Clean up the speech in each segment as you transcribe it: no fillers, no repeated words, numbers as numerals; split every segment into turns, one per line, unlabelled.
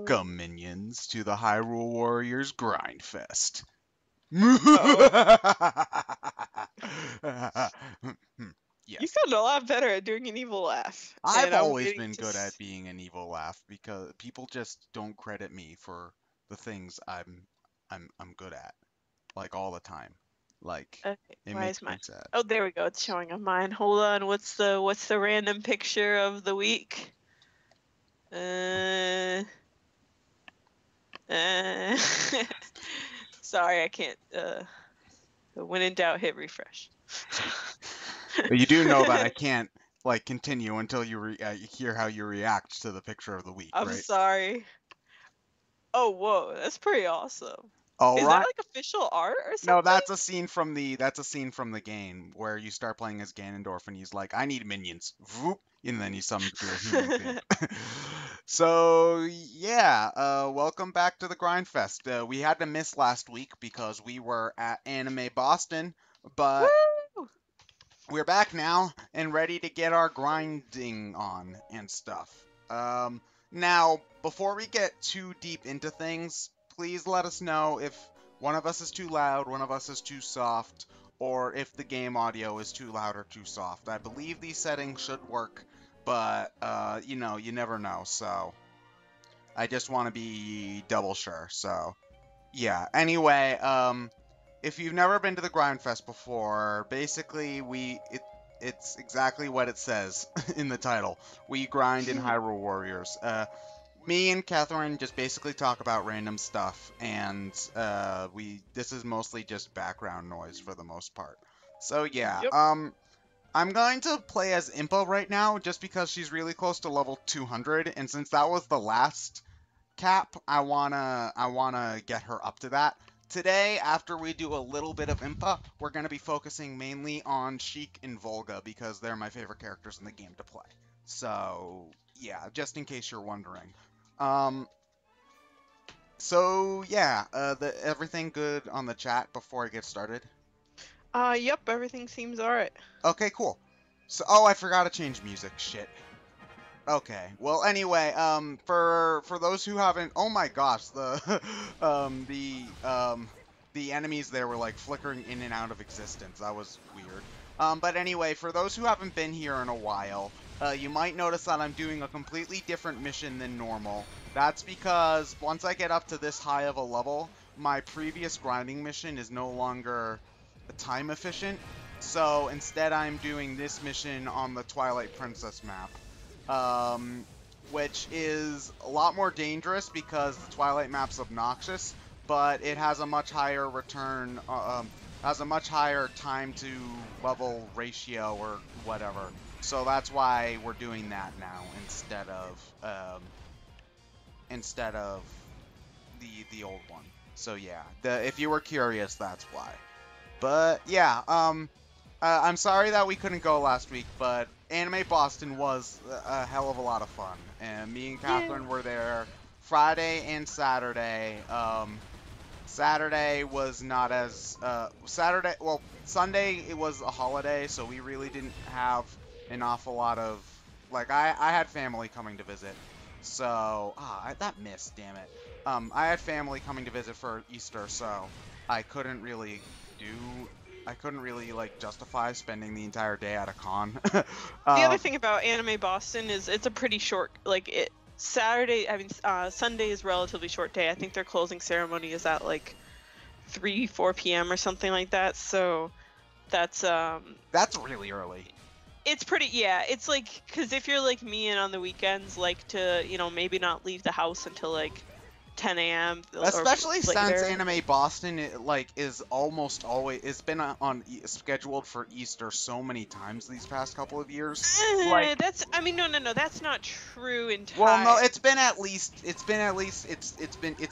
Welcome, minions, to the Hyrule Warriors Grindfest.
You
Yes.
sound a lot better at doing an evil laugh.
I've
and I'm
always
waiting
been
to
good at being an evil laugh because people just don't credit me for the things I'm good at, like all the time. Like
Okay,
it
why
makes
is
me
mine?
sad.
Oh, there we go. It's showing on mine. Hold on. What's the random picture of the week? Sorry, I can't. When in doubt, hit refresh.
You do know that I can't like continue until you hear how you react to the picture of the week,
I'm
right?
sorry. Oh, whoa, that's pretty awesome.
All
Is
right.
that like official art or
No,
something?
that's a scene from the game where you start playing as Ganondorf and he's like, "I need minions," Vroop, and then he summons your human thing. So yeah, welcome back to the Grindfest. We had to miss last week because we were at Anime Boston, but
Woo!
we're back now and ready to get our grinding on and stuff. Now, before we get too deep into things, please let us know if one of us is too loud, one of us is too soft, or if the game audio is too loud or too soft. I believe these settings should work, but, you know, you never know, so I just want to be double sure, so yeah. Anyway, if you've never been to the Grindfest before, basically it's exactly what it says in the title. We grind in Hyrule Warriors. Me and Catherine just basically talk about random stuff, and this is mostly just background noise for the most part. So yeah,
Yep.
I'm going to play as Impa right now just because she's really close to level 200, and since that was the last cap, I wanna get her up to that. Today, after we do a little bit of Impa, we're gonna be focusing mainly on Sheik and Volga because they're my favorite characters in the game to play. So yeah, just in case you're wondering. Um, so yeah, everything good on the chat before I get started?
Yep, everything seems alright.
Okay, cool. So, oh, I forgot to change music. Shit. Okay. Well, anyway, for those who haven't, oh my gosh, the enemies there were like flickering in and out of existence. That was weird. But anyway, for those who haven't been here in a while, you might notice that I'm doing a completely different mission than normal. That's because once I get up to this high of a level, my previous grinding mission is no longer time efficient. So instead, I'm doing this mission on the Twilight Princess map. Which is a lot more dangerous because the Twilight map's obnoxious, but it has a much higher return, has a much higher time to level ratio or whatever. So that's why we're doing that now instead of the old one. So yeah, if you were curious, that's why. But yeah, I'm sorry that we couldn't go last week, but Anime Boston was a hell of a lot of fun, and me and Catherine were there Friday and Saturday. Saturday was not as Sunday it was a holiday, so we really didn't have an awful lot of I had family coming to visit, so that missed, damn it. I had family coming to visit for Easter, so I couldn't really justify spending the entire day at a con.
The other thing about Anime Boston is it's a pretty short, Sunday is relatively short day. I think their closing ceremony is at like 3-4 p.m. or something like that. So that's
really early.
It's pretty, yeah. It's like, because if you're like me and on the weekends like to, maybe not leave the house until like 10 a.m.
Especially since Anime Boston is almost always been scheduled for Easter so many times these past couple of years.
No, that's not true entirely.
Well, no, it's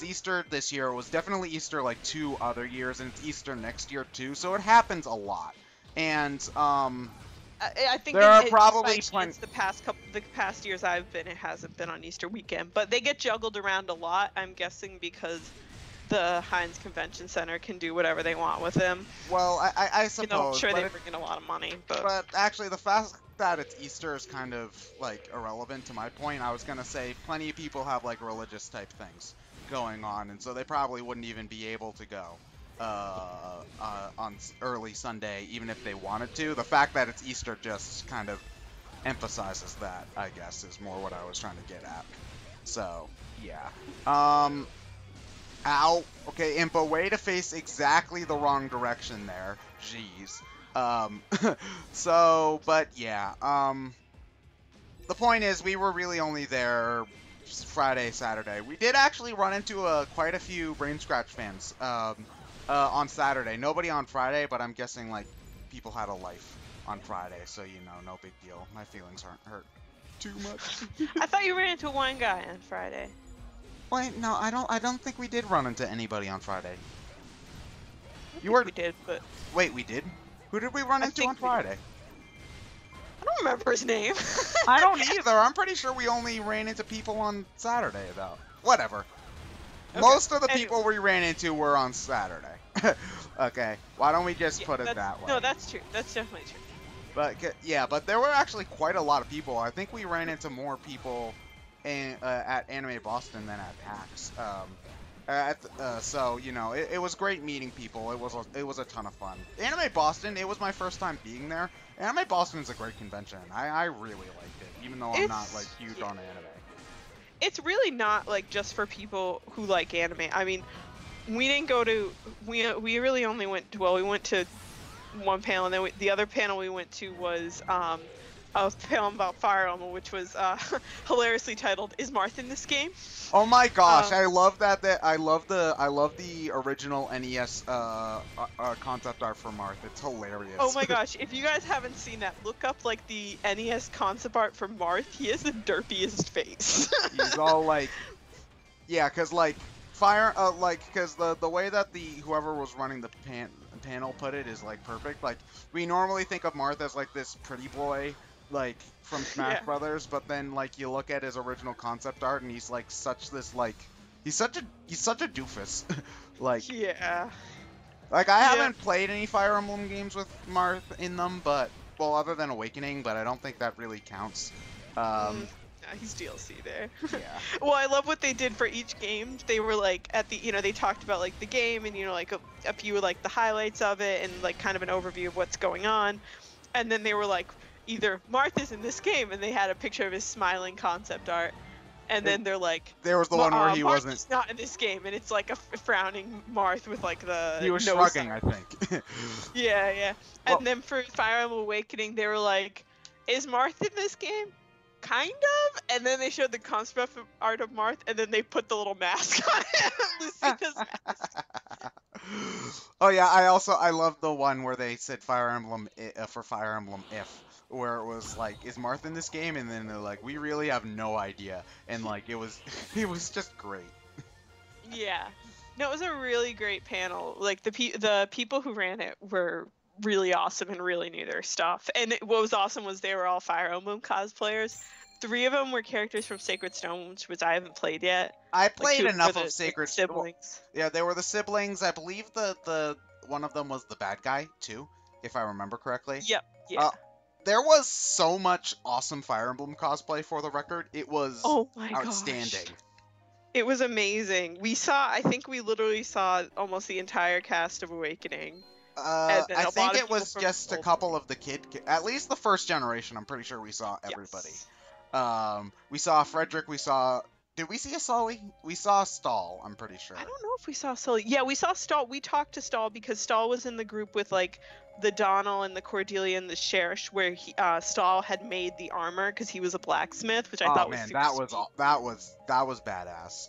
Easter this year. It was definitely Easter like 2 other years, and it's Easter next year too. So it happens a lot, and
I think
there are probably
the past years I've been, it hasn't been on Easter weekend, but they get juggled around a lot. I'm guessing because the Heinz Convention Center can do whatever they want with them.
Well, I suppose.
I'm sure they bring in a lot of money, but
actually, the fact that it's Easter is kind of like irrelevant to my point. I was gonna say plenty of people have like religious type things going on, and so they probably wouldn't even be able to go on early Sunday, even if they wanted to. The fact that it's Easter just kind of emphasizes that, I guess, is more what I was trying to get at. So, yeah. Ow. Okay, Impa, way to face exactly the wrong direction there. Jeez. So, but yeah. The point is, we were really only there Friday, Saturday. We did actually run into quite a few Brain Scratch fans on Saturday. Nobody on Friday, but I'm guessing like people had a life on Friday, so you know, no big deal. My feelings aren't hurt too much.
I thought you ran into one guy on Friday.
Wait, no, I don't think we did run into anybody on Friday.
We did, but
wait, we did? Who did we run into on Friday?
I don't remember his name.
I don't either. I'm pretty sure we only ran into people on Saturday, though. Whatever. Okay. Most of the people we ran into were on Saturday. Okay, why don't we just put it that way?
No, that's true. That's definitely true.
But yeah, but there were actually quite a lot of people. I think we ran into more people at Anime Boston than at PAX. So you know, it was great meeting people. It was a ton of fun. Anime Boston, it was my first time being there. Anime Boston is a great convention. I really liked it, even though I'm not like huge on anime.
It's really not like just for people who like anime. I mean, we didn't go to we really only went to, well, we went to one panel, and then the other panel we went to was a panel about Fire Emblem, which was hilariously titled "Is Marth in this game?"
Oh my gosh, I love that. I love the original NES concept art for Marth. It's hilarious.
Oh my gosh, if you guys haven't seen that, look up like the NES concept art for Marth. He has the derpiest face.
He's all like, yeah, cause like cause the way that whoever was running the panel put it is like perfect. Like we normally think of Marth as like this pretty boy, like from Smash Brothers, but then like you look at his original concept art and he's like he's such a doofus. Like like I haven't played any Fire Emblem games with Marth in them, but well, other than Awakening, but I don't think that really counts.
He's DLC there.
Yeah.
Well, I love what they did for each game. They were like at the, you know, they talked about like the game and, you know, like a few like the highlights of it and like kind of an overview of what's going on. And then they were like, either Marth is in this game, and they had a picture of his smiling concept art. And then they're like,
there was the one where he wasn't.
Marth's not in this game, and it's like a frowning Marth with like the.
He was shrugging, I think.
Yeah.
Well,
and then for Fire Emblem Awakening, they were like, is Marth in this game? Kind of, and then they showed the concept art of Marth, and then they put the little mask on him, Lucina's mask.
Oh yeah, I love the one where they said Fire Emblem for Fire Emblem where it was like, is Marth in this game? And then they're like, we really have no idea, and like it was just great.
Yeah, no, it was a really great panel. Like the people who ran it were really awesome and really knew their stuff. And what was awesome was they were all Fire Emblem cosplayers. 3 of them were characters from Sacred Stone, which I haven't played yet.
I played enough of Sacred Stone.
Siblings.
Yeah, they were the siblings. I believe the one of them was the bad guy too, if I remember correctly.
Yep. Yeah.
There was so much awesome Fire Emblem cosplay, for the record. It was outstanding.
Gosh. It was amazing. I think we literally saw almost the entire cast of Awakening.
I think it was just a couple of the at least the first generation. I'm pretty sure we saw everybody. Yes. We saw Frederick. Did we see a Sully? We saw Stahl, I'm pretty sure.
I don't know if we saw Sully. Yeah, we saw Stahl. We talked to Stahl because Stahl was in the group with like the Donnell and the Cordelia and the Cherish, where Stahl had made the armor because he was a blacksmith, which I thought was super sweet.
That was badass.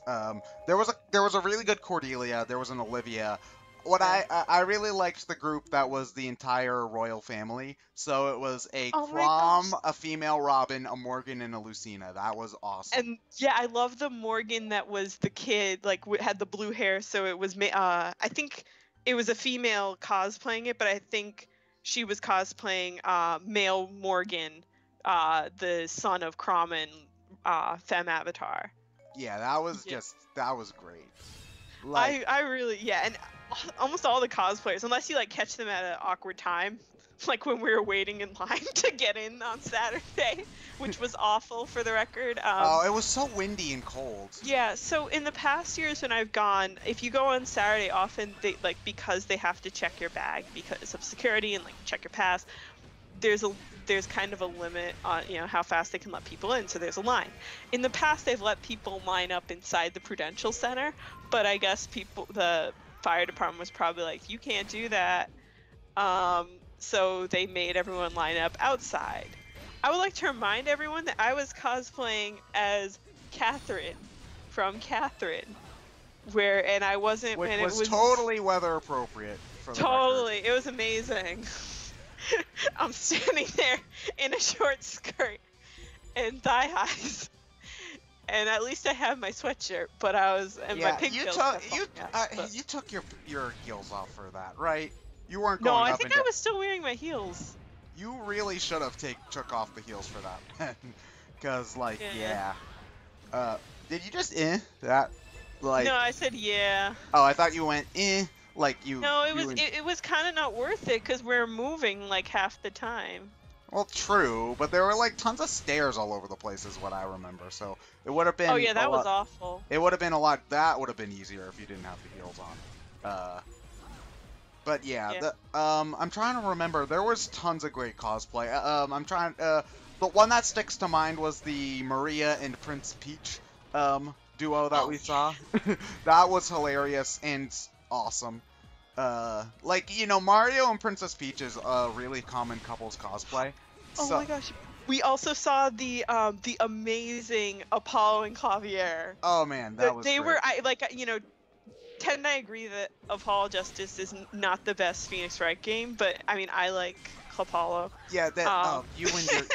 There was a really good Cordelia. There was an Olivia. What I really liked the group that was the entire royal family. So it was a Crom, a female Robin, a Morgan, and a Lucina. That was awesome.
And yeah, I love the Morgan that was the kid, like had the blue hair. So it was I think it was a female cosplaying it, but I think she was cosplaying male Morgan, the son of Crom and Femme Avatar.
Yeah, that was great. Like,
I really and almost all the cosplayers, unless you like catch them at an awkward time, like when we were waiting in line to get in on Saturday, which was awful for the record.
Oh, it was so windy and cold.
Yeah, so in the past years when I've gone, if you go on Saturday, often they because they have to check your bag because of security and check your pass. There's kind of a limit on how fast they can let people in, so there's a line. In the past, they've let people line up inside the Prudential Center, but I guess the fire department was probably like, you can't do that. So they made everyone line up outside. I would like to remind everyone that I was cosplaying as Catherine from Catherine, and I wasn't.
Which
and
was
it was
totally weather appropriate. For the
totally,
record.
it was amazing. I'm standing there in a short skirt and thigh highs, and at least I have my sweatshirt. But my pigtails.
You took your heels off for that, right? You weren't
No,
going
I
up
think
and
I was still wearing my heels.
You really should have took off the heels for that, because
Yeah.
did you just that like?
No, I said yeah.
Oh, I thought you went like you.
No, it was kind of not worth it because we're moving like half the time.
Well, true, but there were tons of stairs all over the place, is what I remember. So it would have been.
Oh yeah, that was awful.
It would have been a lot. That would have been easier if you didn't have the heels on. But yeah. I'm trying to remember. There was tons of great cosplay. The one that sticks to mind was the Maria and Prince Peach duo that we saw. That was hilarious and awesome. Mario and Princess Peach is a really common couples cosplay.
Oh my gosh. We also saw the amazing Apollo and Clavier.
Oh man, that was great.
Ted and I agree that Apollo Justice is not the best Phoenix Wright game, but I mean I like Apollo.
Yeah,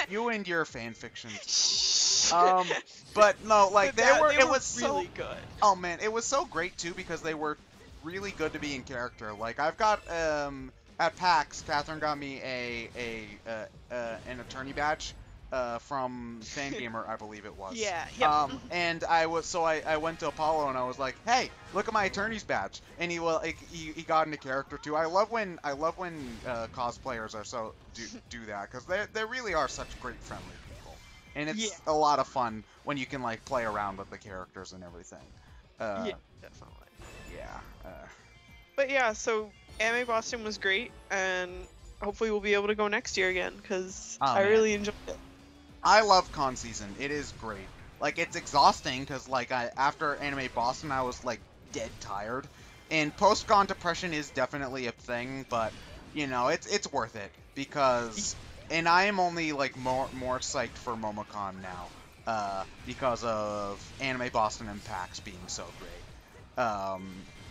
you and your fan fictions. But no, it was
really good.
Oh man, it was so great too because they were really good to be in character. Like I've got at PAX, Catherine got me an attorney badge from Fangamer, I believe it was.
Yeah.
And I went to Apollo and I was like, "Hey, look at my attorney's badge." And he got into character too. I love when cosplayers are do that because they really are such great friendly people, and it's a lot of fun when you can play around with the characters and everything.
Yeah, definitely.
Yeah.
But yeah, so Anime Boston was great, and hopefully we'll be able to go next year again because I really enjoyed it.
I love con season. It is great. It's exhausting because after Anime Boston I was dead tired, and post-con depression is definitely a thing, but it's worth it because, and I am only more psyched for MomoCon now because of Anime Boston and PAX being so great.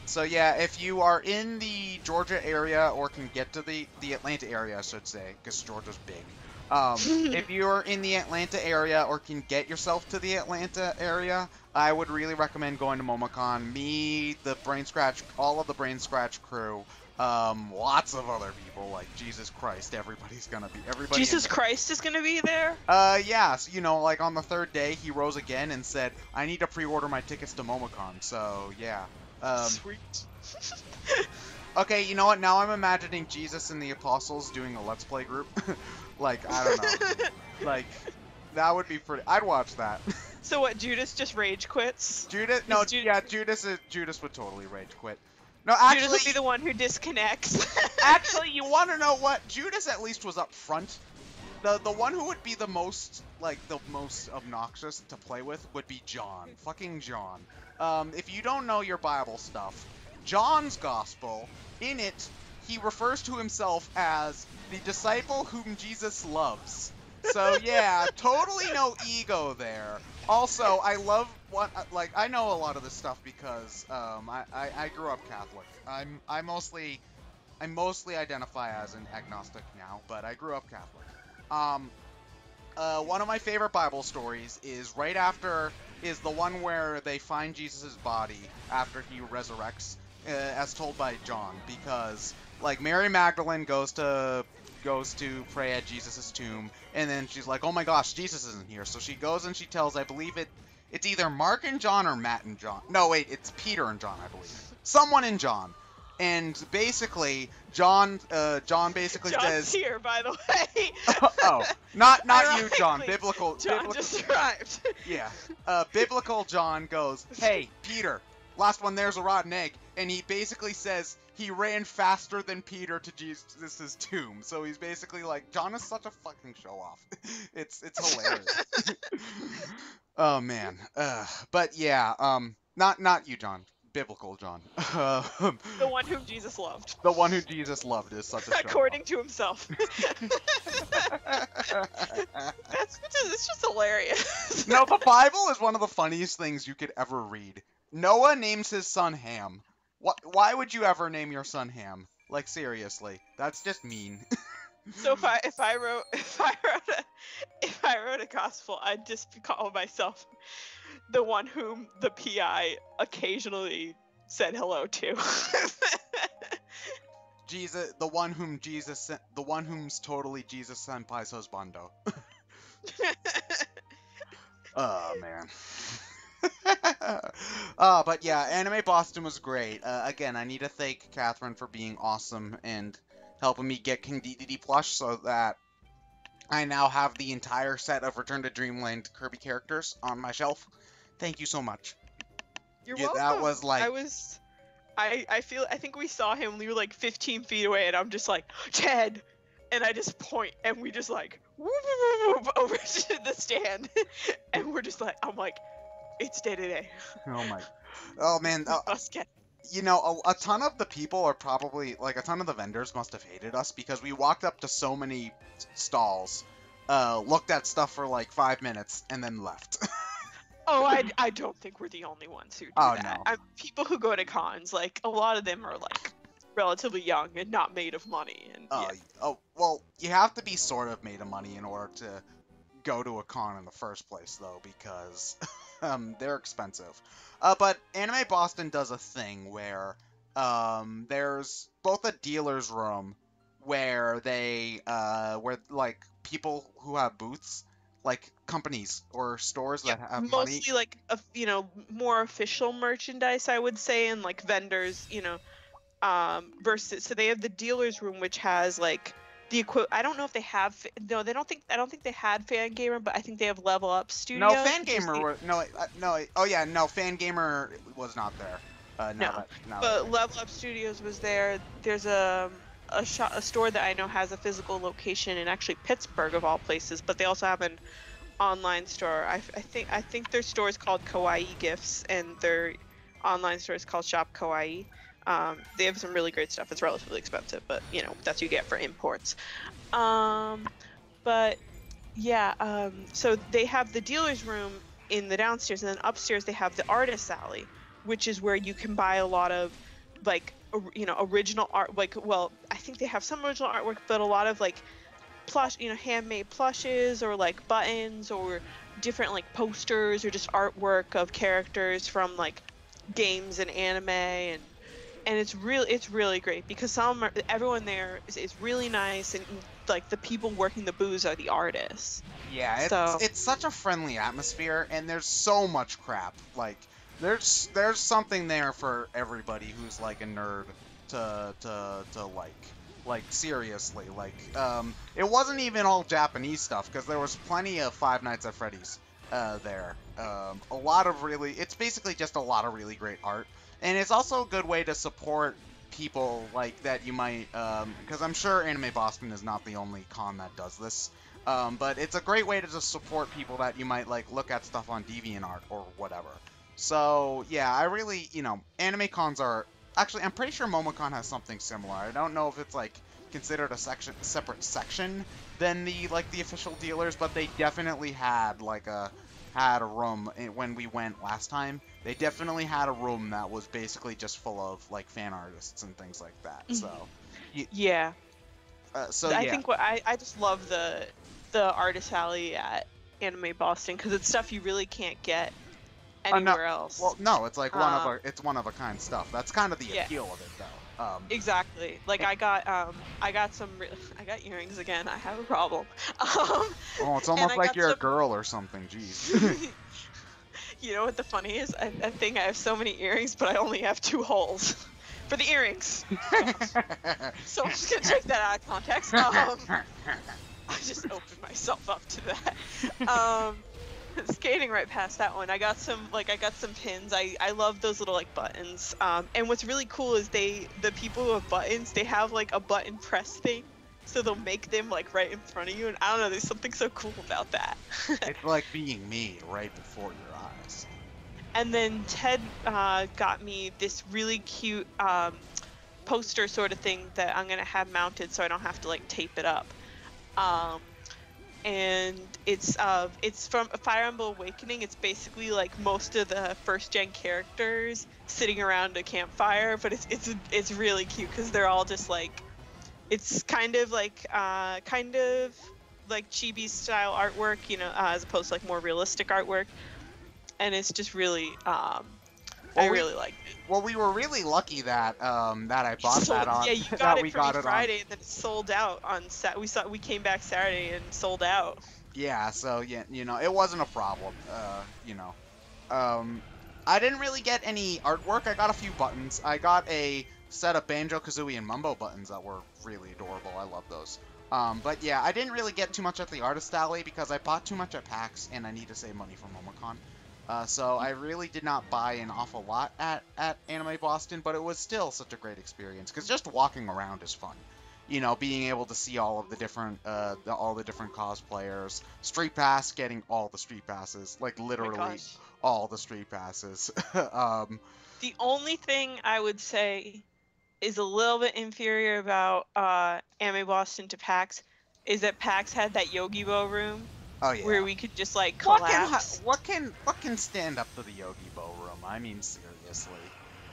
So yeah, if you are in the Georgia area or can get to the Atlanta area, I should say, because Georgia's big. If you're in the Atlanta area or can get yourself to the Atlanta area, I would really recommend going to MomoCon. Me, all of the Brain Scratch crew, lots of other people, Jesus Christ, everybody.
Jesus Christ is gonna be there?
Yes, on the third day, he rose again and said, I need to pre-order my tickets to MomoCon, so yeah.
Sweet.
Okay, you know what? Now I'm imagining Jesus and the Apostles doing a Let's Play group. I don't know. That would be pretty. I'd watch that.
So what? Judas just rage quits?
Judas would totally rage quit. No, actually,
Judas would be the one who disconnects.
Actually, you want to know what? Judas at least was up front. The one who would be the most obnoxious to play with would be John. Fucking John. If you don't know your Bible stuff, John's Gospel, in it, he refers to himself as the disciple whom Jesus loves. So yeah, totally no ego there. Also, I love I know a lot of this stuff because I grew up Catholic. I mostly identify as an agnostic now, but I grew up Catholic. One of my favorite Bible stories is the one where they find Jesus' body after he resurrects, as told by John, because Mary Magdalene goes to pray at Jesus' tomb, and then she's like, oh my gosh, Jesus isn't here. So she goes and she tells, I believe it's either Mark and John or Matt and John. No, wait, it's Peter and John, I believe. Someone in John. And basically, John basically
John's
says,
here, by the way.
"Oh, not you, John.
Ironically,
Biblical,
John just arrived.
yeah. Biblical John goes, hey, Peter, last one there's a rotten egg," and he basically says he ran faster than Peter to Jesus' tomb. So he's basically like, John is such a fucking show off. it's hilarious. Oh man. But yeah. Not you, John. Biblical John.
The one whom Jesus loved.
The one who Jesus loved is such a show
According to himself. It's just hilarious.
No, the Bible is one of the funniest things you could ever read. Noah names his son Ham. Why would you ever name your son Ham? Like, seriously, that's just mean.
So if I wrote a gospel, I'd just call myself the one whom the PI occasionally said hello to.
Jesus, the one whom's totally Jesus senpai's husbando. Oh man. But yeah, Anime Boston was great. Again, I need to thank Catherine for being awesome and helping me get King DDD plush so that I now have the entire set of Return to Dreamland Kirby characters on my shelf. Thank you so much.
You're
Yeah,
welcome.
that was like...
I think we saw him, we were like 15 feet away, and I'm just like, Ted! And I just point, and we just like, whoop, whoop, whoop, over to the stand. And we're just like, I'm like, it's day.
Oh man.
Must get.
You know, a ton of the people are probably, like, a ton of the vendors must have hated us because we walked up to so many stalls, looked at stuff for like 5 minutes, and then left.
Oh, I don't think we're the only ones who do that.
No.
People who go to cons, like, a lot of them are, like, relatively young and not made of money. And yeah.
Oh, well, you have to be sort of made of money in order to go to a con in the first place, though, because they're expensive. But Anime Boston does a thing where there's both a dealer's room where where, like, people who have booths, like companies or stores that have money.
Mostly like more official merchandise, I would say, and like vendors, versus, so they have the dealer's room, which has like the I don't know if they have, no, I don't think they had Fangamer, but I think they have Level Up Studios.
No, Fangamer Fangamer was not there.
No, but Level Up Studios was there. There's a store that I know has a physical location in actually Pittsburgh of all places, but they also have an online store. I think their store is called Kawaii Gifts, and their online store is called Shop Kawaii. They have some really great stuff. It's relatively expensive, but that's what you get for imports. But yeah, so they have the dealer's room in the downstairs, and then upstairs they have the artist alley, which is where you can buy a lot of like original art. Like, well, I think they have some original artwork, but a lot of like plush, handmade plushes, or like buttons, or different like posters, or just artwork of characters from like games and anime, and it's really great because everyone there is really nice, and like the people working the booths are the artists.
Yeah, it's such a friendly atmosphere, and there's so much crap. Like, there's something there for everybody who's like a nerd to like seriously, like it wasn't even all Japanese stuff, because there was plenty of Five Nights at Freddy's there. It's basically just a lot of really great art, and it's also a good way to support people like that you might, because I'm sure Anime Boston is not the only con that does this, but it's a great way to just support people that you might like look at stuff on DeviantArt or whatever. So yeah, I really, anime cons are actually, I'm pretty sure MomoCon has something similar. I don't know if it's like considered a separate section than the official dealers, but they definitely had a room when we went last time. They definitely had a room that was basically just full of like fan artists and things like that. So
yeah.
I
think I just love the artist alley at Anime Boston, because it's stuff you really can't get anywhere else.
Well, no, it's like one of a kind stuff. That's kind of the appeal of it, though.
Exactly. Like, I got earrings again. I have a problem.
It's almost like you're a girl or something. Jeez.
You know what the funny is? I think I have so many earrings, but I only have 2 holes. For the earrings. So I'm just gonna take that out of context. I just opened myself up to that. Skating right past that one. I got some pins. I love those little like buttons. And what's really cool is the people who have buttons, they have like a button press thing. So they'll make them like right in front of you, and I don't know, there's something so cool about that.
It's like being made right before your eyes.
And then Ted got me this really cute poster sort of thing that I'm gonna have mounted so I don't have to like tape it up. And it's from Fire Emblem Awakening. It's basically like most of the first gen characters sitting around a campfire, but it's really cute because they're all just like, it's kind of like chibi style artwork, you know, as opposed to like more realistic artwork, and it's just really I really liked it.
Well, we were really lucky that I bought that on.
Yeah, you got it for me Friday, and then it sold out on we came back Saturday and sold out.
Yeah, so yeah, you know, it wasn't a problem. You know, I didn't really get any artwork. I got a few buttons. I got a set of Banjo-Kazooie and Mumbo buttons that were really adorable. I love those. But yeah, I didn't really get too much at the artist alley because I bought too much at PAX and I need to save money for MomoCon. So I really did not buy an awful lot at Anime Boston, but it was still such a great experience because just walking around is fun. You know, being able to see all of the different cosplayers, Street Pass, getting all the Street Passes, like literally all the Street Passes.
The only thing I would say is a little bit inferior about Anime Boston to PAX is that PAX had that Yogi-Bo room.
Oh yeah.
Where we could just like collapse.
What can stand up to the Yogi-Bo room? I mean, seriously.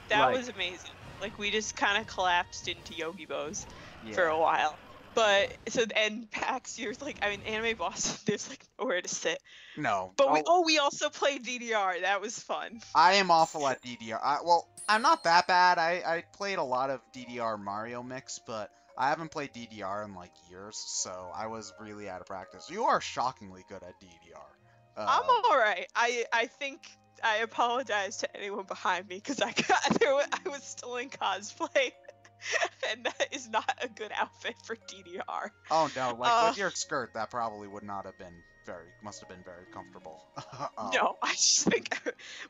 That was amazing. Like we just kind of collapsed into Yogi-Bos for a while. But and PAX, you're like, I mean, Anime Boston, there's like nowhere to sit.
No.
But we also played DDR. That was fun.
I am awful at DDR. Well, I'm not that bad. I played a lot of DDR Mario Mix, but I haven't played DDR in like years, so I was really out of practice. You are shockingly good at DDR.
I'm all right. I think I apologize to anyone behind me because I was still in cosplay, and that is not a good outfit for DDR.
Oh no! Like with your skirt, that probably must have been very comfortable.
No, I just think.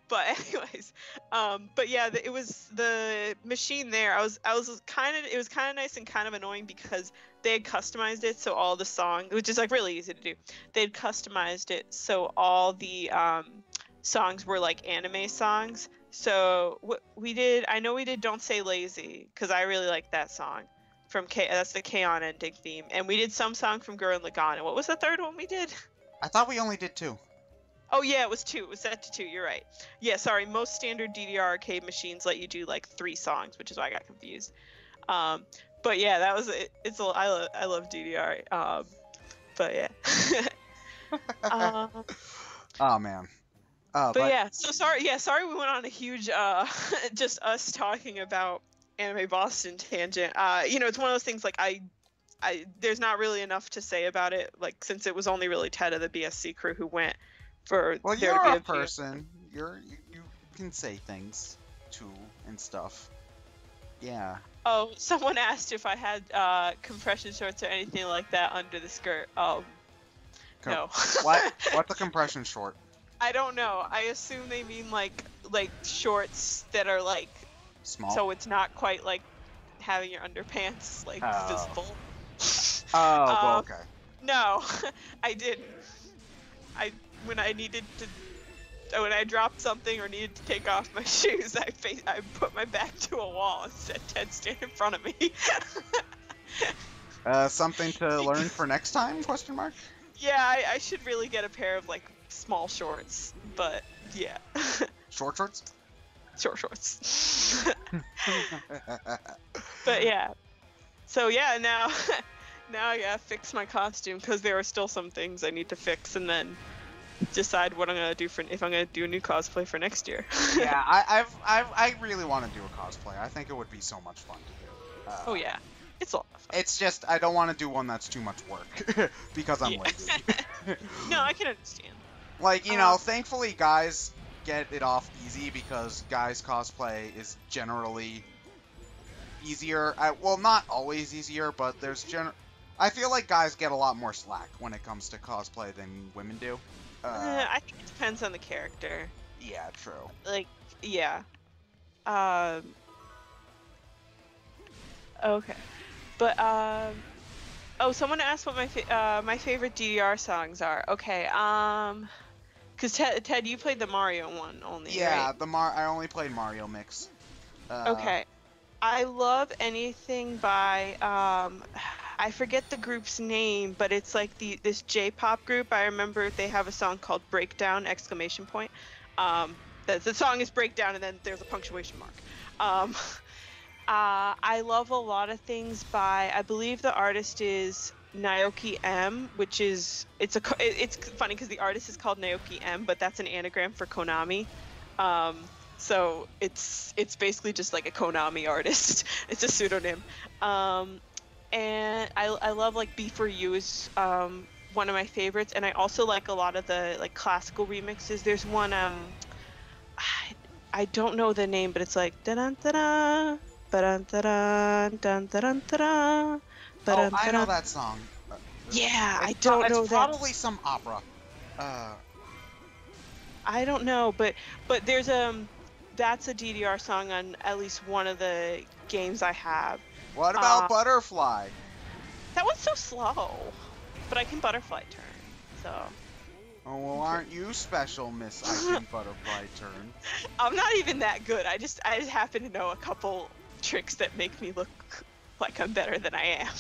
But anyways, but yeah, it was the machine there. It was kind of nice and kind of annoying because they had customized it so all the songs, which is like really easy to do. They had customized it so all the songs were like anime songs. So what we did, I know we did "Don't Say Lazy" because I really like that song from K. That's the K-On! Ending theme, and we did some song from Gurren Lagann. And what was the third one we did?
I thought we only did 2.
Oh yeah, it was 2. It was set to 2. You're right. Yeah, sorry. Most standard DDR arcade machines let you do like 3 songs, which is why I got confused. But yeah, that was it. I love DDR. But yeah.
Oh man.
But yeah, so sorry. Yeah, sorry we went on a huge just us talking about Anime Boston tangent. You know, it's one of those things like there's not really enough to say about it, like since it was only really Ted of the BSC crew who went for.
Well,
there
you're
to be
a person. You can say things too and stuff. Yeah.
Oh, someone asked if I had compression shorts or anything like that under the skirt. No.
What's a compression short?
I don't know. I assume they mean like shorts that are like
small.
So it's not quite like having your underpants like visible.
Oh, well, okay.
No, I didn't. When I dropped something or needed to take off my shoes, I put my back to a wall and said, "Ted, stand in front of me."
Something to learn for next time? Question mark.
Yeah, I should really get a pair of like small shorts, but yeah.
Short shorts?
Short shorts. But yeah. So yeah, now I gotta fix my costume because there are still some things I need to fix, and then decide what I'm gonna do if I'm gonna do a new cosplay for next year.
Yeah, I really want to do a cosplay. I think it would be so much fun to do.
Oh yeah, it's a lot of fun.
It's just I don't want to do one that's too much work because I'm lazy.
No, I can understand.
Like, you know, thankfully guys get it off easy because guys cosplay is generally easier. Well, not always easier, but I feel like guys get a lot more slack when it comes to cosplay than women do.
I think it depends on the character.
Yeah, true.
Like, yeah. Okay. But, oh, someone asked what my favorite DDR songs are. Okay, because Ted, you played the Mario one only,
Yeah,
right?
I only played Mario Mix.
Okay. I love anything by, I forget the group's name, but it's like this J-pop group. I remember they have a song called Breakdown, exclamation point. The song is Breakdown and then there's a punctuation mark. I love a lot of things by, I believe the artist is Naoki M, which is, it's funny because the artist is called Naoki M, but that's an anagram for Konami. So it's basically just like a Konami artist. It's a pseudonym. And I love like B for You is one of my favorites, and I also like a lot of the like classical remixes. There's one I don't know the name, but it's like dun dun dun dun dun dun dun dun.
Oh, I know that song.
Yeah, I don't know that.
It's probably some opera.
I don't know, but there's that's a DDR song on at least one of the games I have.
What about Butterfly?
That one's so slow, but I can butterfly turn, so.
Oh, well, aren't you special, Miss I Can Butterfly Turn?
I'm not even that good. I just happen to know a couple tricks that make me look like I'm better than I am.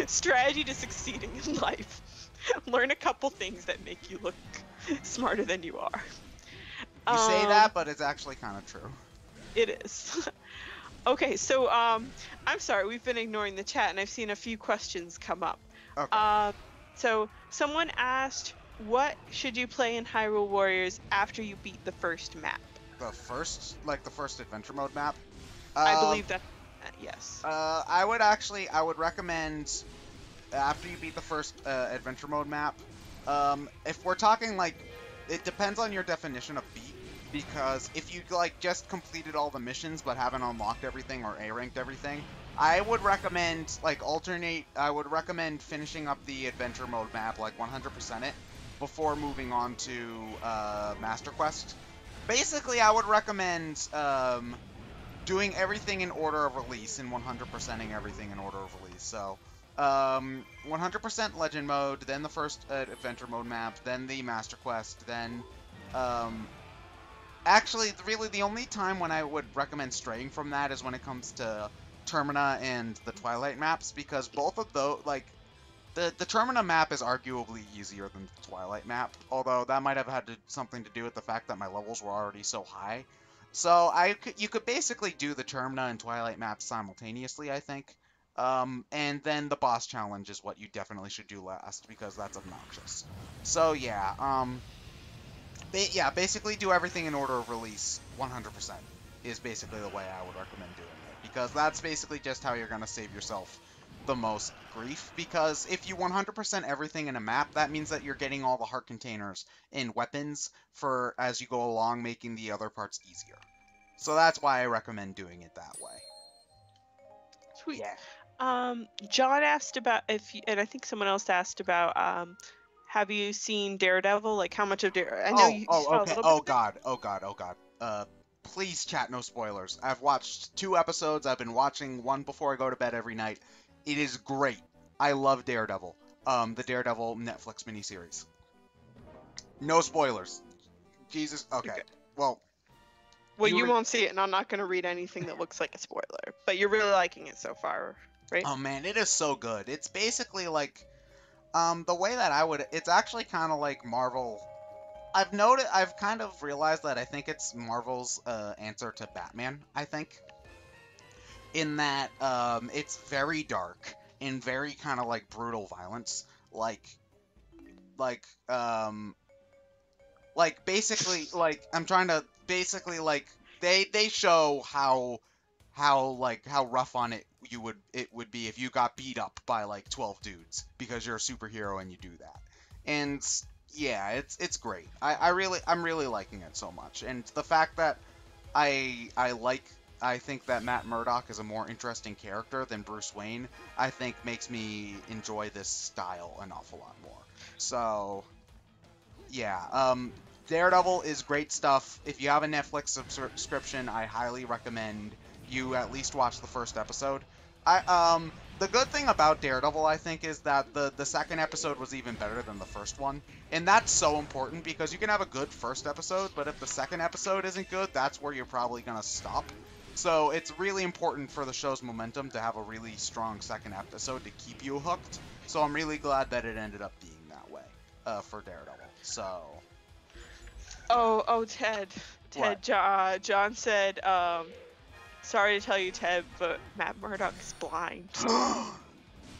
Strategy to succeeding in life. Learn a couple things that make you look smarter than you are.
You say that, but it's actually kind of true.
It is. Okay, so I'm sorry, we've been ignoring the chat, and I've seen a few questions come up.
Okay.
So someone asked, what should you play in Hyrule Warriors after you beat the first map?
The first adventure mode map?
I believe that, yes.
I would recommend, after you beat the first adventure mode map, if we're talking like, it depends on your definition of beat, because if you like just completed all the missions but haven't unlocked everything or A-ranked everything, I would recommend I would recommend finishing up the adventure mode map, like 100% it, before moving on to Master Quest. Basically, I would recommend doing everything in order of release and 100%ing everything in order of release. So 100% Legend Mode, then the first adventure mode map, then the Master Quest, then actually, really, the only time when I would recommend straying from that is when it comes to Termina and the Twilight maps, because both of those, like, the Termina map is arguably easier than the Twilight map, although that might have had something to do with the fact that my levels were already so high. So you could basically do the Termina and Twilight maps simultaneously, I think. And then the boss challenge is what you definitely should do last, because that's obnoxious. So yeah, basically do everything in order of release, 100% is basically the way I would recommend doing it, because that's basically just how you're going to save yourself the most grief, because if you 100% everything in a map, that means that you're getting all the heart containers and weapons for as you go along, making the other parts easier. So that's why I recommend doing it that way.
Sweet.
Yeah.
John asked about and I think someone else asked about have you seen Daredevil? Like, how much of Daredevil? I know you saw
Okay.
a little
Oh
bit of it.
God. Please chat, no spoilers. I've watched 2 episodes. I've been watching one before I go to bed every night. It is great. I love Daredevil. The Daredevil Netflix miniseries. No spoilers. Jesus. Okay.
Okay.
Well,
You won't see it, and I'm not going to read anything that looks like a spoiler. But you're really liking it so far, right?
Oh man, it is so good. It's basically like, the way that it's actually kind of like Marvel. I've kind of realized that I think it's Marvel's answer to Batman, I think. In that, it's very dark and very kind of like brutal violence. Like, basically, like, I'm trying to, basically, like, they show how rough on it would be if you got beat up by like 12 dudes because you're a superhero and you do that. And yeah, it's great. I'm really liking it so much. And the fact that I like I think that Matt Murdock is a more interesting character than Bruce Wayne, I think makes me enjoy this style an awful lot more. So, yeah, Daredevil is great stuff. If you have a Netflix subscription, I highly recommend you at least watch the first episode. The good thing about Daredevil, I think, is that the second episode was even better than the first one, and that's so important because you can have a good first episode, but if the second episode isn't good, that's where you're probably gonna stop. So it's really important for the show's momentum to have a really strong second episode to keep you hooked. So I'm really glad that it ended up being that way for Daredevil. So.
Oh, Ted.
What?
John said, sorry to tell you, Ted, but Matt Murdock is blind.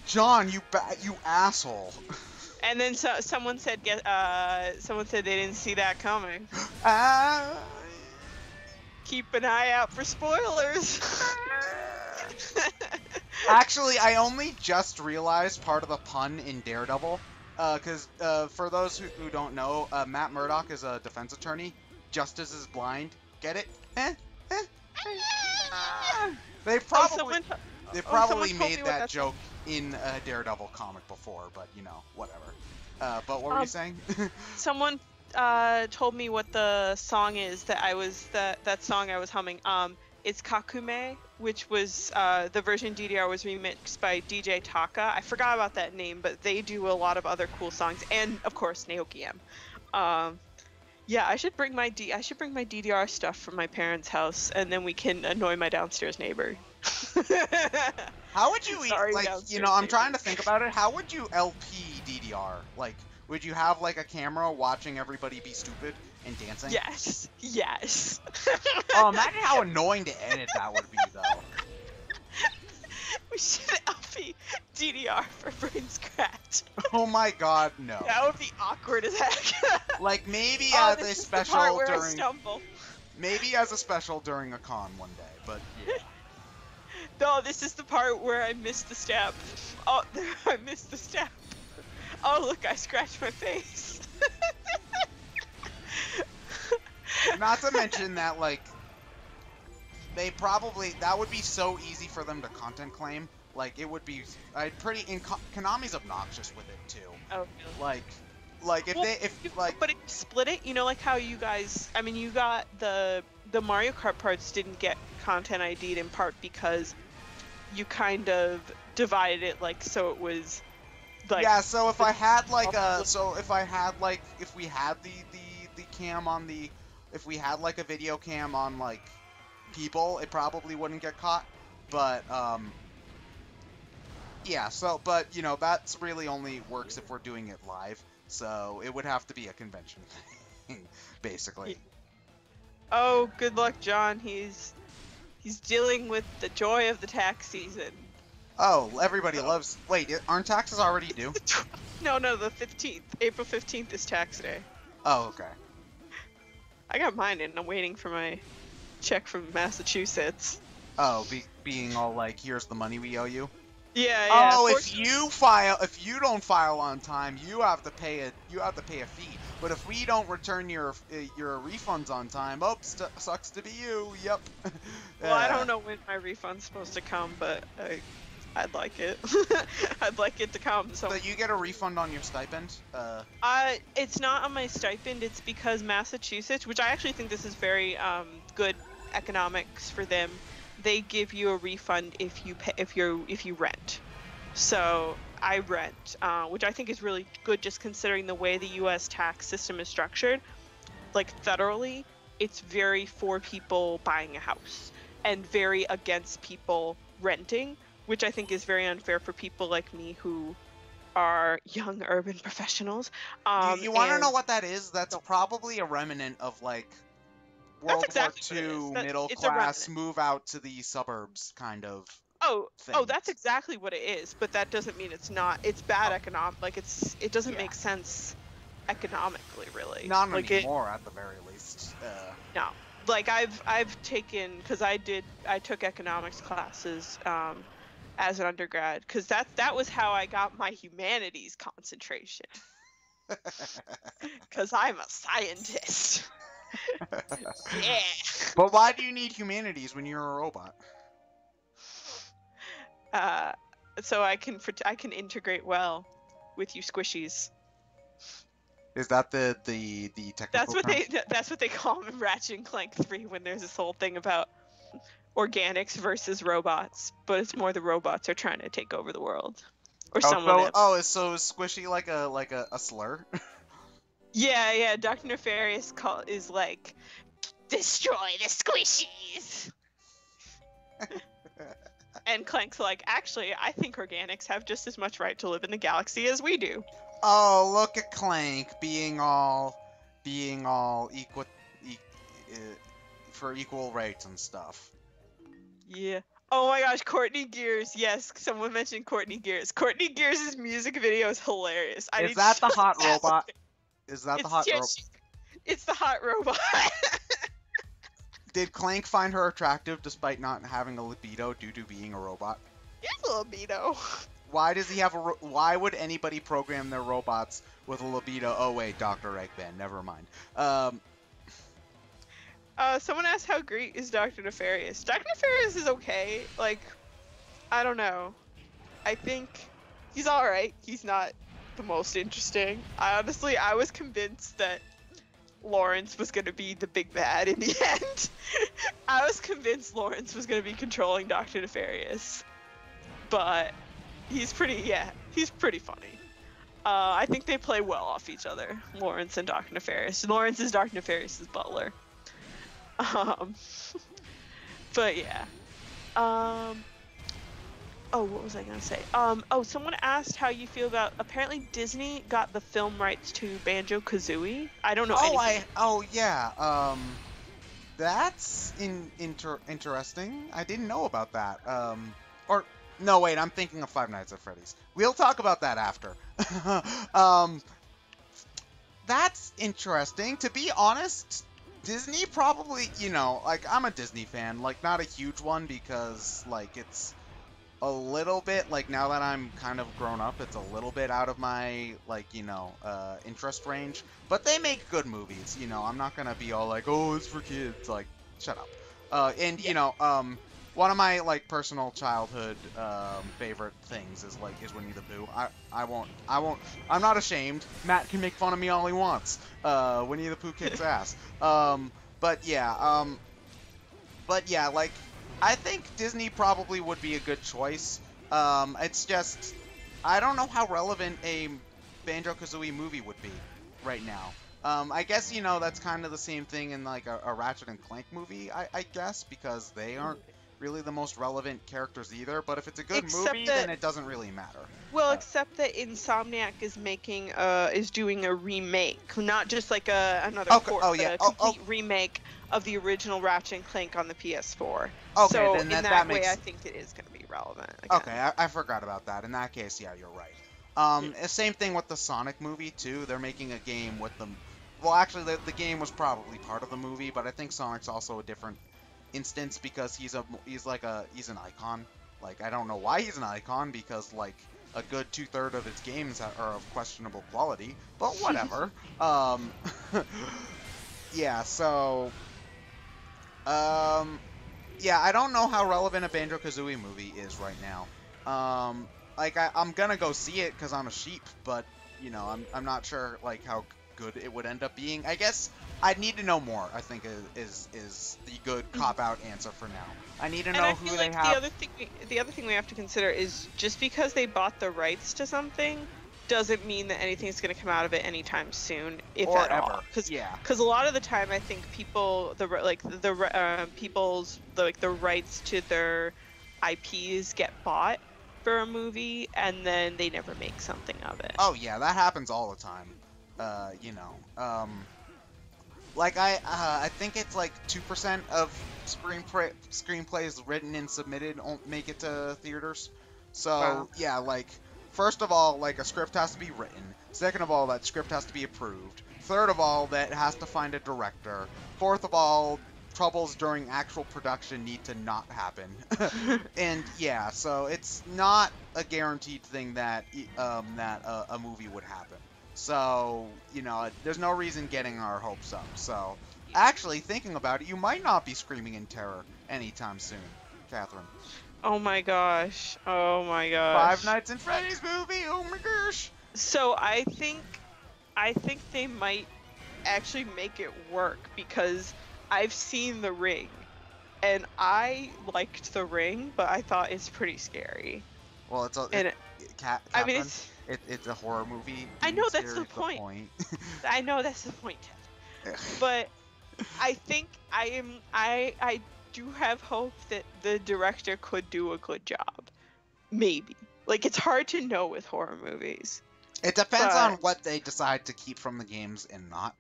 John, you asshole.
And then someone said they didn't see that coming. Keep an eye out for spoilers.
Actually, I only just realized part of the pun in Daredevil. Because for those who don't know, Matt Murdock is a defense attorney. Justice is blind. Get it? They probably made that joke in a Daredevil comic before, but you know, whatever. But what were you saying?
Someone told me what the song is that song I was humming. It's Kakume, which was the version DDR was remixed by DJ Taka. I forgot about that name, but they do a lot of other cool songs, and of course Naoki M. Yeah, I should bring my DDR stuff from my parents' house, and then we can annoy my downstairs neighbor.
How would you I'm trying to think about it. How would you LP DDR? Like, would you have like a camera watching everybody be stupid and dancing?
Yes.
Oh, imagine how annoying to edit that would be, though.
We should LP DDR for Brain Scratch.
Oh my god, no.
That would be awkward as heck.
Like maybe as a special during a con one day, but yeah.
No, this is the part where I missed the step. Oh, I missed the step. Oh, look, I scratched my face.
Not to mention that, like, that would be so easy for them to content claim. Like, it would be, Konami's obnoxious with it, too.
Oh, really?
But
if split it, you know, like how you guys, I mean, you got the Mario Kart parts didn't get content ID'd in part because you kind of divided it, like, so it was, like...
Yeah, so if we had a video cam on, like, people, it probably wouldn't get caught, but, yeah, so, but, you know, that's really only works if we're doing it live, so it would have to be a convention thing, basically.
Oh, good luck, John. He's dealing with the joy of the tax season.
Oh, everybody loves... Wait, aren't taxes already due?
No, the 15th. April 15th is tax day.
Oh, okay.
I got mine in. I'm waiting for my check from Massachusetts.
Oh, being all like, here's the money we owe you?
Yeah.
Oh, if you don't file on time, you have to pay a fee. But if we don't return your refunds on time, sucks to be you. Yep.
Well, I don't know when my refund's supposed to come, but I'd like it. I'd like it to come. So
you get a refund on your stipend?
It's not on my stipend. It's because Massachusetts, which I actually think this is very good economics for them. They give you a refund if you rent. So I rent, which I think is really good, just considering the way the U.S. tax system is structured. Like federally, it's very for people buying a house and very against people renting, which I think is very unfair for people like me who are young urban professionals.
You want to know what that is? That's probably a remnant of like World War II middle class move out to the suburbs kind of.
Oh, that's exactly what it is. But that doesn't mean it's not. It's bad economic. Like it doesn't make sense economically, really.
Not anymore, at the very least.
No. Like I've taken, because I took economics classes as an undergrad, because that was how I got my humanities concentration. Because I'm a scientist. Yeah.
But why do you need humanities when you're a robot?
So I can integrate well with you squishies.
Is that the technical term?
That's what they call them in Ratchet and Clank 3 when there's this whole thing about organics versus robots, but it's more the robots are trying to take over the world. Or some of them.
So is squishy like a slur?
Yeah. Dr. Nefarious is like, destroy the squishies. And Clank's like, actually, I think organics have just as much right to live in the galaxy as we do.
Oh, look at Clank being all equal for equal rights and stuff.
Yeah. Oh my gosh, Courtney Gears. Yes, someone mentioned Courtney Gears. Courtney Gears' music video is hilarious.
Is that the hot robot? Is that the hot robot?
It's the hot robot.
Did Clank find her attractive despite not having a libido due to being a robot?
He has a libido.
Why does he have why would anybody program their robots with a libido? Oh wait, Dr. Eggman, never mind.
Someone asked how great is Dr. Nefarious. Dr. Nefarious is okay. Like, I don't know. I think he's alright. He's not the most interesting. I was convinced that Lawrence was going to be the big bad in the end. I was convinced Lawrence was going to be controlling Dr. Nefarious. But he's pretty funny. I think they play well off each other, Lawrence and Dr. Nefarious. Lawrence is Dr. Nefarious's butler. But yeah. Oh, what was I gonna say? Someone asked how you feel about. Apparently, Disney got the film rights to Banjo-Kazooie. I don't know.
That's interesting. I didn't know about that. Or no, wait, I'm thinking of Five Nights at Freddy's. We'll talk about that after. That's interesting. To be honest, Disney probably, like, I'm a Disney fan, like, not a huge one because, like, it's a little bit, like, now that I'm kind of grown up, it's a little bit out of my, like, interest range, but they make good movies, I'm not gonna be all like, oh, it's for kids, like, shut up. One of my, like, personal childhood favorite things is Winnie the Pooh. I'm not ashamed. Matt can make fun of me all he wants. Winnie the Pooh kicks ass. But yeah, like, I think Disney probably would be a good choice. It's just, I don't know how relevant a Banjo-Kazooie movie would be right now. I guess, that's kind of the same thing in, like, a Ratchet and Clank movie, I guess, because they aren't really the most relevant characters either, but if it's a good movie, then it doesn't really matter.
Well, except that Insomniac is doing a remake, not just like another complete remake of the original Ratchet and Clank on the PS4.
Okay,
so
then
in that way, I think it is going to be relevant. Again.
Okay, I forgot about that. In that case, yeah, you're right. Same thing with the Sonic movie too. They're making a game with them. Well, actually, the game was probably part of the movie, but I think Sonic's also a different instance because he's an icon. Like, I don't know why he's an icon because, like, a good 2/3 of its games are of questionable quality, but whatever. Yeah, so yeah, I don't know how relevant a Banjo-Kazooie movie is right now. Like, I'm gonna go see it because I'm a sheep, but I'm not sure, like, how good it would end up being. I guess I'd need to know more, I think, is the good cop-out answer for now. I need to know who they have.
The other thing we have to consider is just because they bought the rights to something doesn't mean that anything's going to come out of it anytime soon, if
or
at
ever.
all. Because a lot of the time, I think the rights to their IPs get bought for a movie, and then they never make something of it.
Oh yeah, that happens all the time. Like, I think it's like 2% of screenplays written and submitted don't make it to theaters. So, wow. Yeah, like, first of all, like, a script has to be written. Second of all, that script has to be approved. Third of all, that has to find a director. Fourth of all, troubles during actual production need to not happen. And, yeah, so it's not a guaranteed thing that a movie would happen. So, there's no reason getting our hopes up. So, Actually, thinking about it, you might not be screaming in terror anytime soon, Catherine.
Oh my gosh. Oh my
Five
gosh.
Nights at Freddy's movie. Oh my gosh.
So I think they might actually make it work because I've seen The Ring and I liked The Ring, but I thought it's pretty scary.
Well, it's a
And I mean,
Catherine. It's a horror movie.
I
Being
know that's
scary
the
is
point. I know that's the point,
Ugh.
but I think I do have hope that the director could do a good job. Maybe. Like, it's hard to know with horror movies.
It depends on
But
what they decide to keep from the games and not.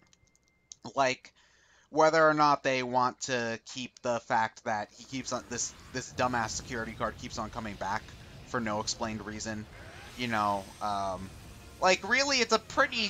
Like, whether or not they want to keep the fact that he keeps on this dumbass security guard keeps on coming back for no explained reason. You know, like really, it's a pretty,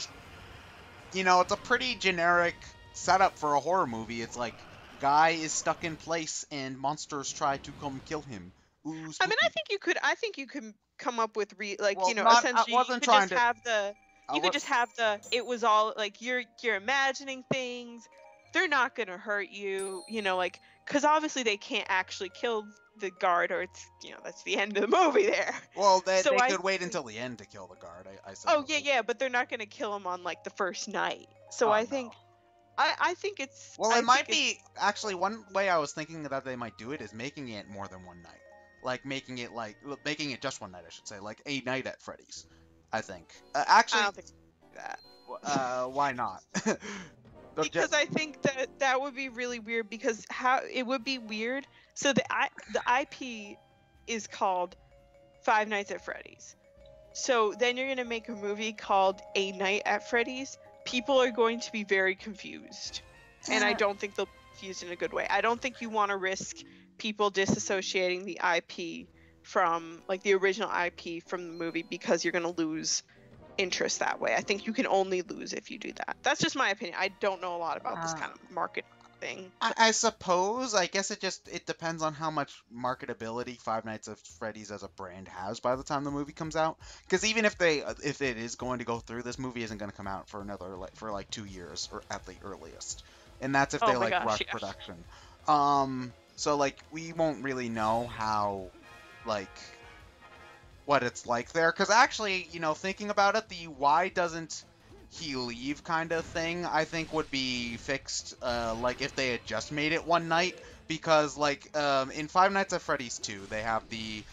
it's a pretty generic setup for a horror movie. It's like guy is stuck in place and monsters try to come kill him. Ooh,
I mean,
spooky.
I think you could come up with
Well, not. I
essentially
wasn't trying to. I
you could
was,
just have it was all like you're imagining things. They're not going to hurt you, like cuz obviously they can't actually kill the guard or it's, that's the end of the movie there.
well,
So
they
I
could wait until the end to kill the guard. I
Oh,
suppose.
yeah, but they're not going to kill him on like the first night. So
Oh
I
no.
think I think it's
Well,
I
it might
think it's
be actually one way I was thinking that they might do it is making it more than one night, like making it just one night, I should say, like a night at Freddy's. I think
I
actually,
don't think that.
why not?
Because I think that would be really weird because how it would be weird. So the IP is called Five Nights at Freddy's. So then you're gonna make a movie called A Night at Freddy's. People are going to be very confused, and I don't think they'll be confused in a good way. I don't think you want to risk people disassociating the IP from like the original IP from the movie because you're gonna lose interest that way. I think you can only lose if you do that. That's just my opinion. I don't know a lot about this kind of market thing.
I suppose. I guess it depends on how much marketability Five Nights at Freddy's as a brand has by the time the movie comes out. Because even if it is going to go through, this movie isn't going to come out for another like 2 years or at the earliest, and that's if
Oh
they
my
like
gosh,
rush
yeah.
production. So like we won't really know how like what it's like there. Because actually, thinking about it, the why doesn't he leave kind of thing, I think would be fixed, like if they had just made it one night, because like in Five Nights at Freddy's 2, they have the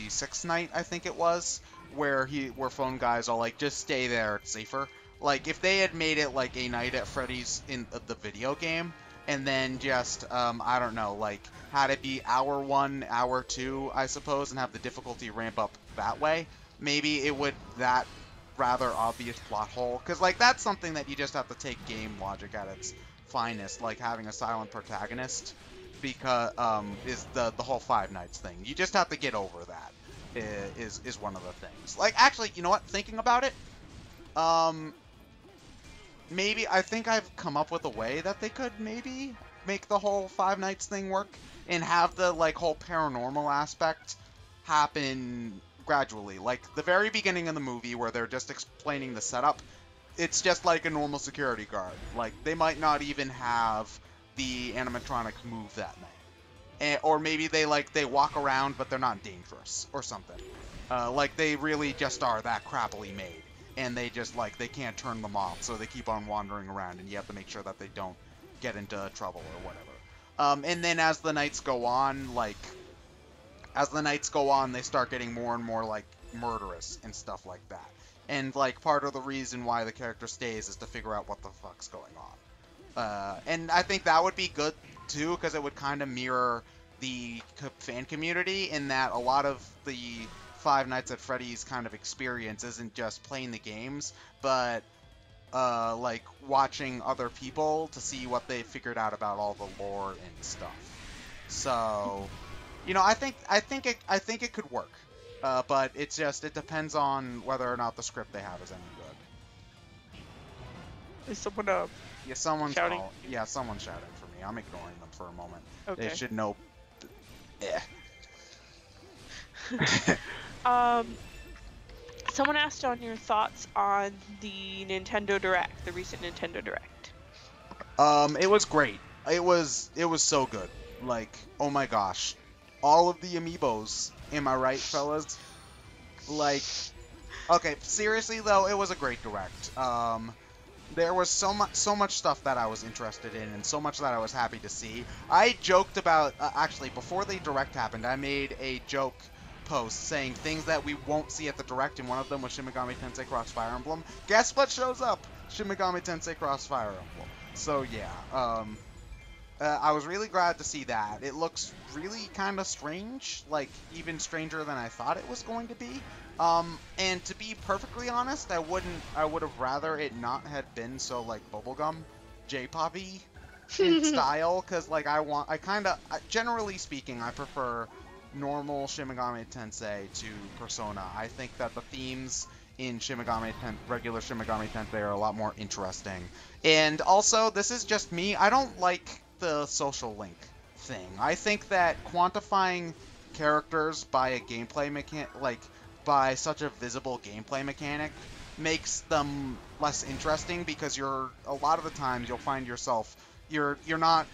sixth night, I think it was, where phone guys are like, just stay there, it's safer. Like if they had made it like a night at Freddy's in the video game, and then just I don't know, like had it be hour 1, hour 2, I suppose, and have the difficulty ramp up that way, maybe it would that rather obvious plot hole, because like that's something that you just have to take game logic at its finest, like having a silent protagonist, because is the whole Five Nights thing. You just have to get over that. Is one of the things. Like actually, you know what? Thinking about it, maybe I think I've come up with a way that they could maybe make the whole Five Nights thing work and have the like whole paranormal aspect happen gradually. Like the very beginning of the movie where they're just explaining the setup, it's just like a normal security guard. Like they might not even have the animatronics move that night. Or maybe they walk around but they're not dangerous or something. Like they really just are that crappily made. And they just they can't turn them off, so they keep on wandering around, and you have to make sure that they don't get into trouble or whatever. And then as the nights go on, they start getting more and more like murderous and stuff like that. And like part of the reason why the character stays is to figure out what the fuck's going on. And I think that would be good too, because it would kind of mirror the fan community in that a lot of the Five Nights at Freddy's kind of experience isn't just playing the games, but like watching other people to see what they figured out about all the lore and stuff. So, I think it could work, but it depends on whether or not the script they have is any good.
Is someone
Yeah, someone's
shouting?
Yeah, someone's shouting for me. I'm ignoring them for a moment.
Okay.
They should know.
Someone asked on your thoughts on the Nintendo Direct, the recent Nintendo Direct.
It was great. It was so good. Like, oh my gosh, all of the amiibos. Am I right, fellas? Like, okay, seriously though, it was a great direct. There was so much stuff that I was interested in, and so much that I was happy to see. I joked about actually before the direct happened. I made a joke post saying things that we won't see at the direct, and one of them was Shin Megami Tensei Cross Fire Emblem. Guess what shows up? Shin Megami Tensei Cross Fire Emblem. So yeah, I was really glad to see that. It looks really kind of strange, like even stranger than I thought it was going to be. And to be perfectly honest, I would have rather it not had been so like bubblegum, J-poppy in style, because like generally speaking, I prefer normal Shin Megami Tensei to Persona. I think that the themes in regular Shin Megami Tensei are a lot more interesting. And also, this is just me, I don't like the social link thing. I think that quantifying characters by a gameplay by such a visible gameplay mechanic makes them less interesting, because a lot of the times you'll find yourself you're not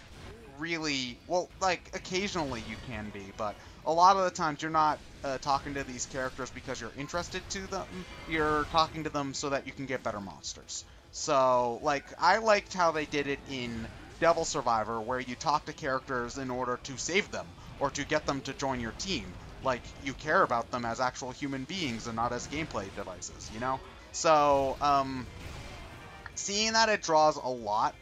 really, well, like occasionally you can be, but a lot of the times you're not talking to these characters because you're interested to them. You're talking to them so that you can get better monsters. So, like, I liked how they did it in Devil Survivor, where you talk to characters in order to save them or to get them to join your team. Like, you care about them as actual human beings and not as gameplay devices, you know? So, seeing that it draws a lot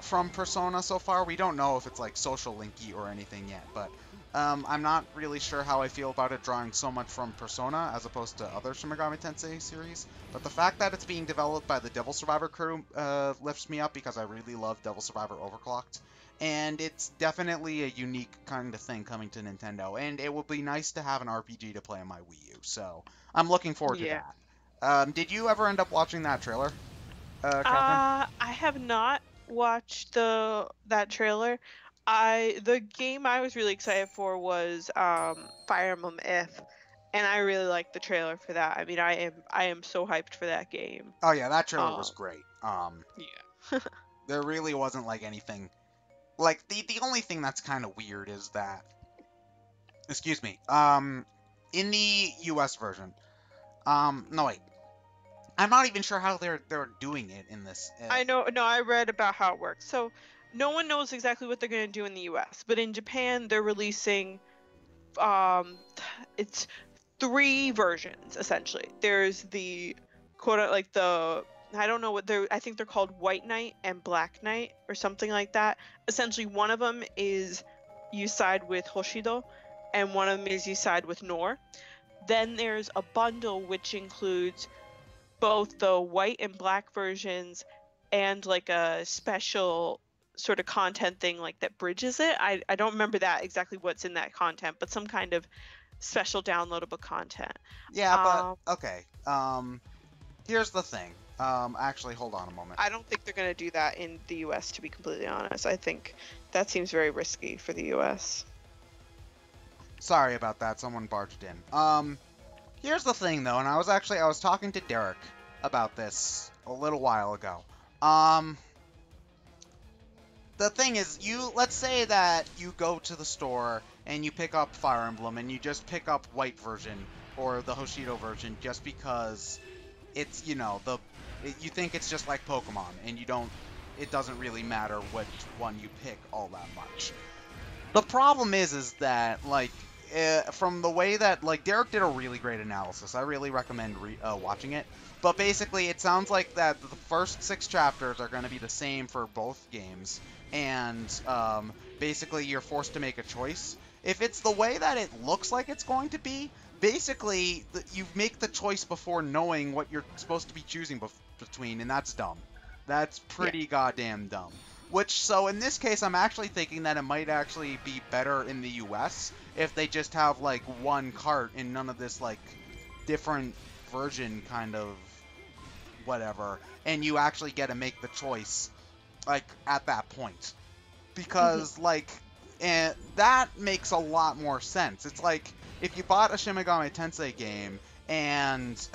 from Persona so far, we don't know if it's like social linky or anything yet, but I'm not really sure how I feel about it drawing so much from Persona as opposed to other Shin Megami Tensei series. But the fact that it's being developed by the Devil Survivor crew lifts me up, because I really love Devil Survivor Overclocked. And it's definitely a unique kind of thing coming to Nintendo, and it will be nice to have an RPG to play on my Wii U, so I'm looking forward to
Yeah.
that. Did you ever end up watching that trailer, Catherine?
I have not watched that trailer. The game I was really excited for was Fire Emblem If, and I really liked the trailer for that. I mean, I am so hyped for that game.
Oh yeah, that trailer was
Um,
great.
yeah.
There really wasn't like anything. Like the only thing that's kind of weird is that, excuse me, in the U.S. version, no wait, I'm not even sure how they're doing it in this.
I know. No, I read about how it works. So no one knows exactly what they're going to do in the U.S., but in Japan they're releasing um it's 3 versions essentially. There's the quote like the I don't know what they're I think they're called White Knight and Black Knight or something like that. Essentially, one of them is you side with Hoshido, and one of them is you side with Nor. Then there's a bundle which includes both the white and black versions and like a special sort of content thing like that bridges it. I don't remember that exactly what's in that content, but some kind of special downloadable content.
Yeah, but
Um,
okay. Here's the thing. Actually, hold on a moment.
I don't think they're going to do that in the US, to be completely honest. I think that seems very risky for the US.
Sorry about that. Someone barged in. Here's the thing though, and I was talking to Derek about this a little while ago. The thing is, let's say that you go to the store and you pick up Fire Emblem and you just pick up white version or the Hoshido version just because it's, you think it's just like Pokemon, and it doesn't really matter which one you pick all that much. The problem is that, like, from the way that, like, Derek did a really great analysis. I really recommend watching it. But basically, it sounds like that the first 6 chapters are going to be the same for both games, and basically you're forced to make a choice. If it's the way that it looks like it's going to be, basically you make the choice before knowing what you're supposed to be choosing between, and that's dumb. That's pretty goddamn dumb. So in this case, I'm actually thinking that it might actually be better in the US if they just have, like, one cart and none of this, like, different version kind of whatever, and you actually get to make the choice, like, at that point. Because, like, that makes a lot more sense. It's like, if you bought a Shin Megami Tensei game, and,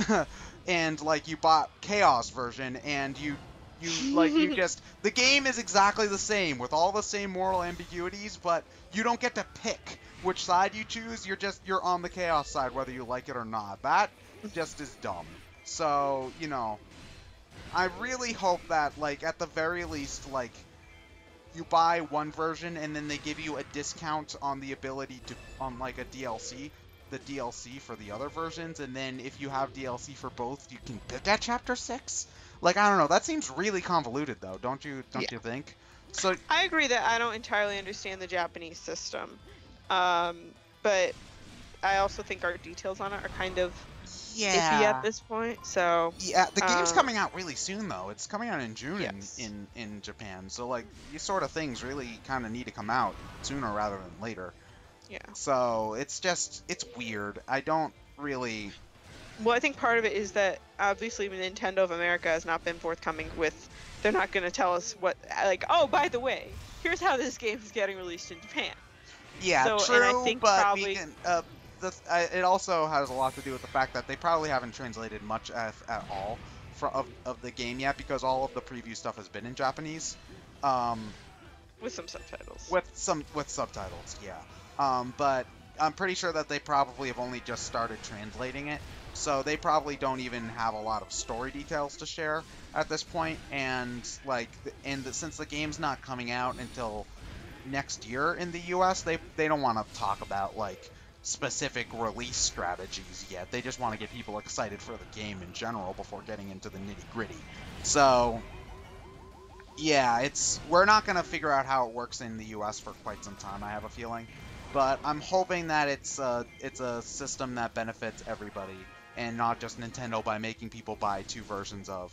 and, like, you bought Chaos version, and you You just, the game is exactly the same with all the same moral ambiguities, but you don't get to pick which side you choose. You're on the chaos side whether you like it or not. That just is dumb. So, I really hope that, like, at the very least, like, you buy one version and then they give you a discount on the ability to, on, like, a DLC, the DLC for the other versions, and then if you have DLC for both, you can pick at Chapter 6? Like, I don't know, that seems really convoluted, though, don't you think? So
I agree that I don't entirely understand the Japanese system, but I also think our details on it are kind of iffy at this point. So
yeah, the game's coming out really soon, though. It's coming out in June
yes.
in Japan. So, like, these sort of things really kind of need to come out sooner rather than later.
Yeah.
So it's weird. I don't really.
Well, I think part of it is that obviously Nintendo of America has not been forthcoming with. They're not going to tell us what, like, oh, by the way, here's how this game is getting released in Japan.
Yeah,
so,
true,
and I think
but
probably...
we can, it also has a lot to do with the fact that they probably haven't translated much at all of the game yet, because all of the preview stuff has been in Japanese.
With some subtitles.
With subtitles, yeah. But I'm pretty sure that they probably have only just started translating it, so they probably don't even have a lot of story details to share at this point. And since the game's not coming out until next year in the US, they don't want to talk about, like, specific release strategies yet. They just want to get people excited for the game in general before getting into the nitty-gritty. So yeah, we're not going to figure out how it works in the US for quite some time, I have a feeling. But I'm hoping that it's a system that benefits everybody and not just Nintendo by making people buy two versions of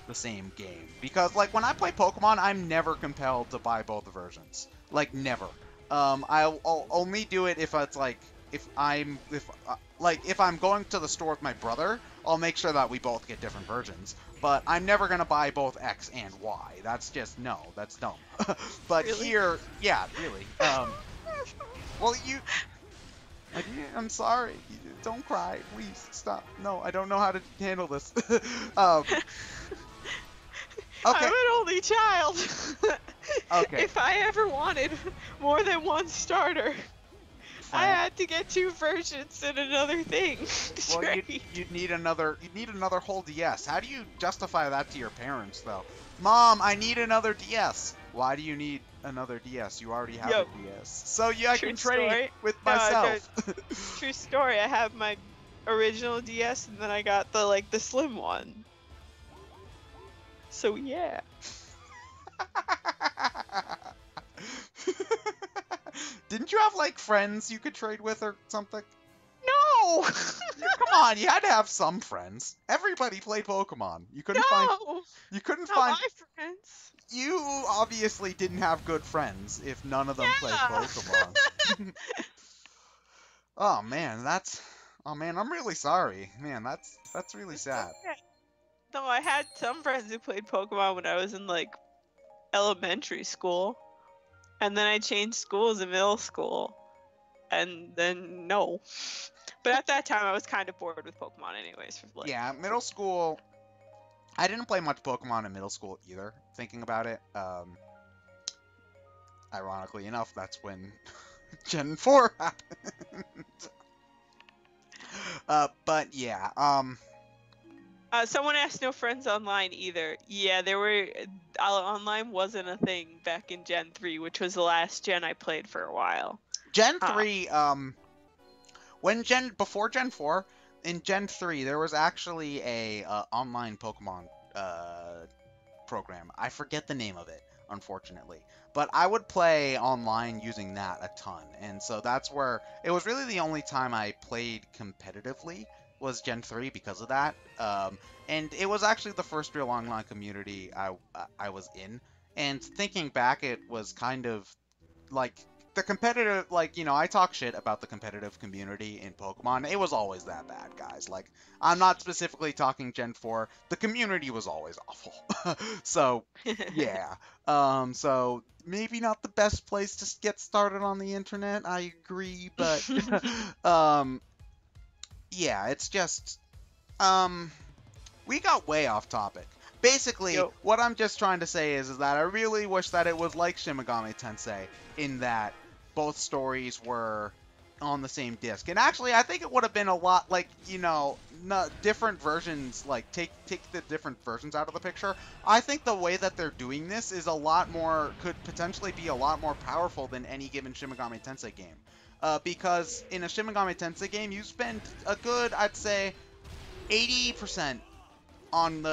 the same game. Because, like, when I play Pokemon, I'm never compelled to buy both versions. Like, never. I'll only do it if it's like, if I'm going to the store with my brother, I'll make sure that we both get different versions. But I'm never gonna buy both X and Y. That's just, no, that's dumb. But
really?
Here, yeah, really. Well, I'm sorry. Don't cry, please stop. No, I don't know how to handle this. Okay.
I'm an only child.
Okay.
If I ever wanted more than one starter, I had to get two versions and another thing.
Well, you'd need another whole DS. How do you justify that to your parents, though? Mom, I need another DS. Why do you need another DS? You already have a DS. So yeah, I can trade with myself.
True story. I have my original DS, and then I got the slim one. So yeah.
Didn't you have, like, friends you could trade with or something?
No!
Come on, you had to have some friends. Everybody played Pokemon. You couldn't find
my friends.
You obviously didn't have good friends if none of them played Pokemon. Oh man, I'm really sorry. Man, that's really sad.
No, I had some friends who played Pokemon when I was in, like, elementary school. And then I changed schools in middle school. And then, no. But at that time, I was kind of bored with Pokemon anyways.
Yeah, middle school... I didn't play much Pokemon in middle school either, thinking about it. Ironically enough, that's when Gen 4 happened. But yeah,
someone asked no friends online either. Yeah, there were... online wasn't a thing back in Gen 3, which was the last gen I played for a while.
Gen 3, before Gen 4, in Gen 3, there was actually a online Pokemon program. I forget the name of it, unfortunately. But I would play online using that a ton. And so that's where... It was really the only time I played competitively was Gen 3 because of that. And it was actually the first real online community I was in. And thinking back, it was kind of like the competitive, like, I talk shit about the competitive community in Pokemon. It was always that bad, guys. Like, I'm not specifically talking Gen 4. The community was always awful. So, yeah. So maybe not the best place to get started on the internet. I agree, but yeah, it's just we got way off topic. basically,
Yo.
what I'm just trying to say is that I really wish that it was like Shin Megami Tensei in that both stories were on the same disc. And actually, I think it would have been a lot like, different versions, like take the different versions out of the picture. I think the way that they're doing this is a lot more, could potentially be a lot more powerful than any given Shin Megami Tensei game. Because in a Shin Megami Tensei game, you spend a good, I'd say, 80% on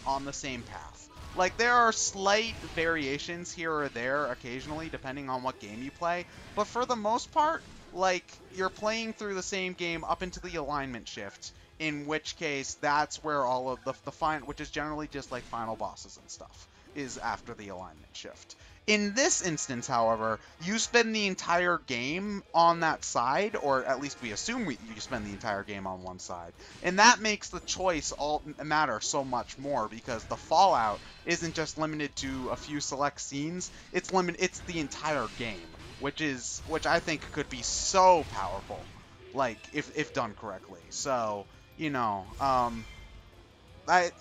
on the same path. Like, there are slight variations here or there occasionally, depending on what game you play, but for the most part, like, you're playing through the same game up into the alignment shift, in which case that's where all of which is generally just like final bosses and stuff, is after the alignment shift. In this instance, however, you spend the entire game on that side, or at least we assume you spend the entire game on one side. And that makes the choice all matter so much more, because the fallout isn't just limited to a few select scenes, it's the entire game, which I think could be so powerful, like, if done correctly. So, I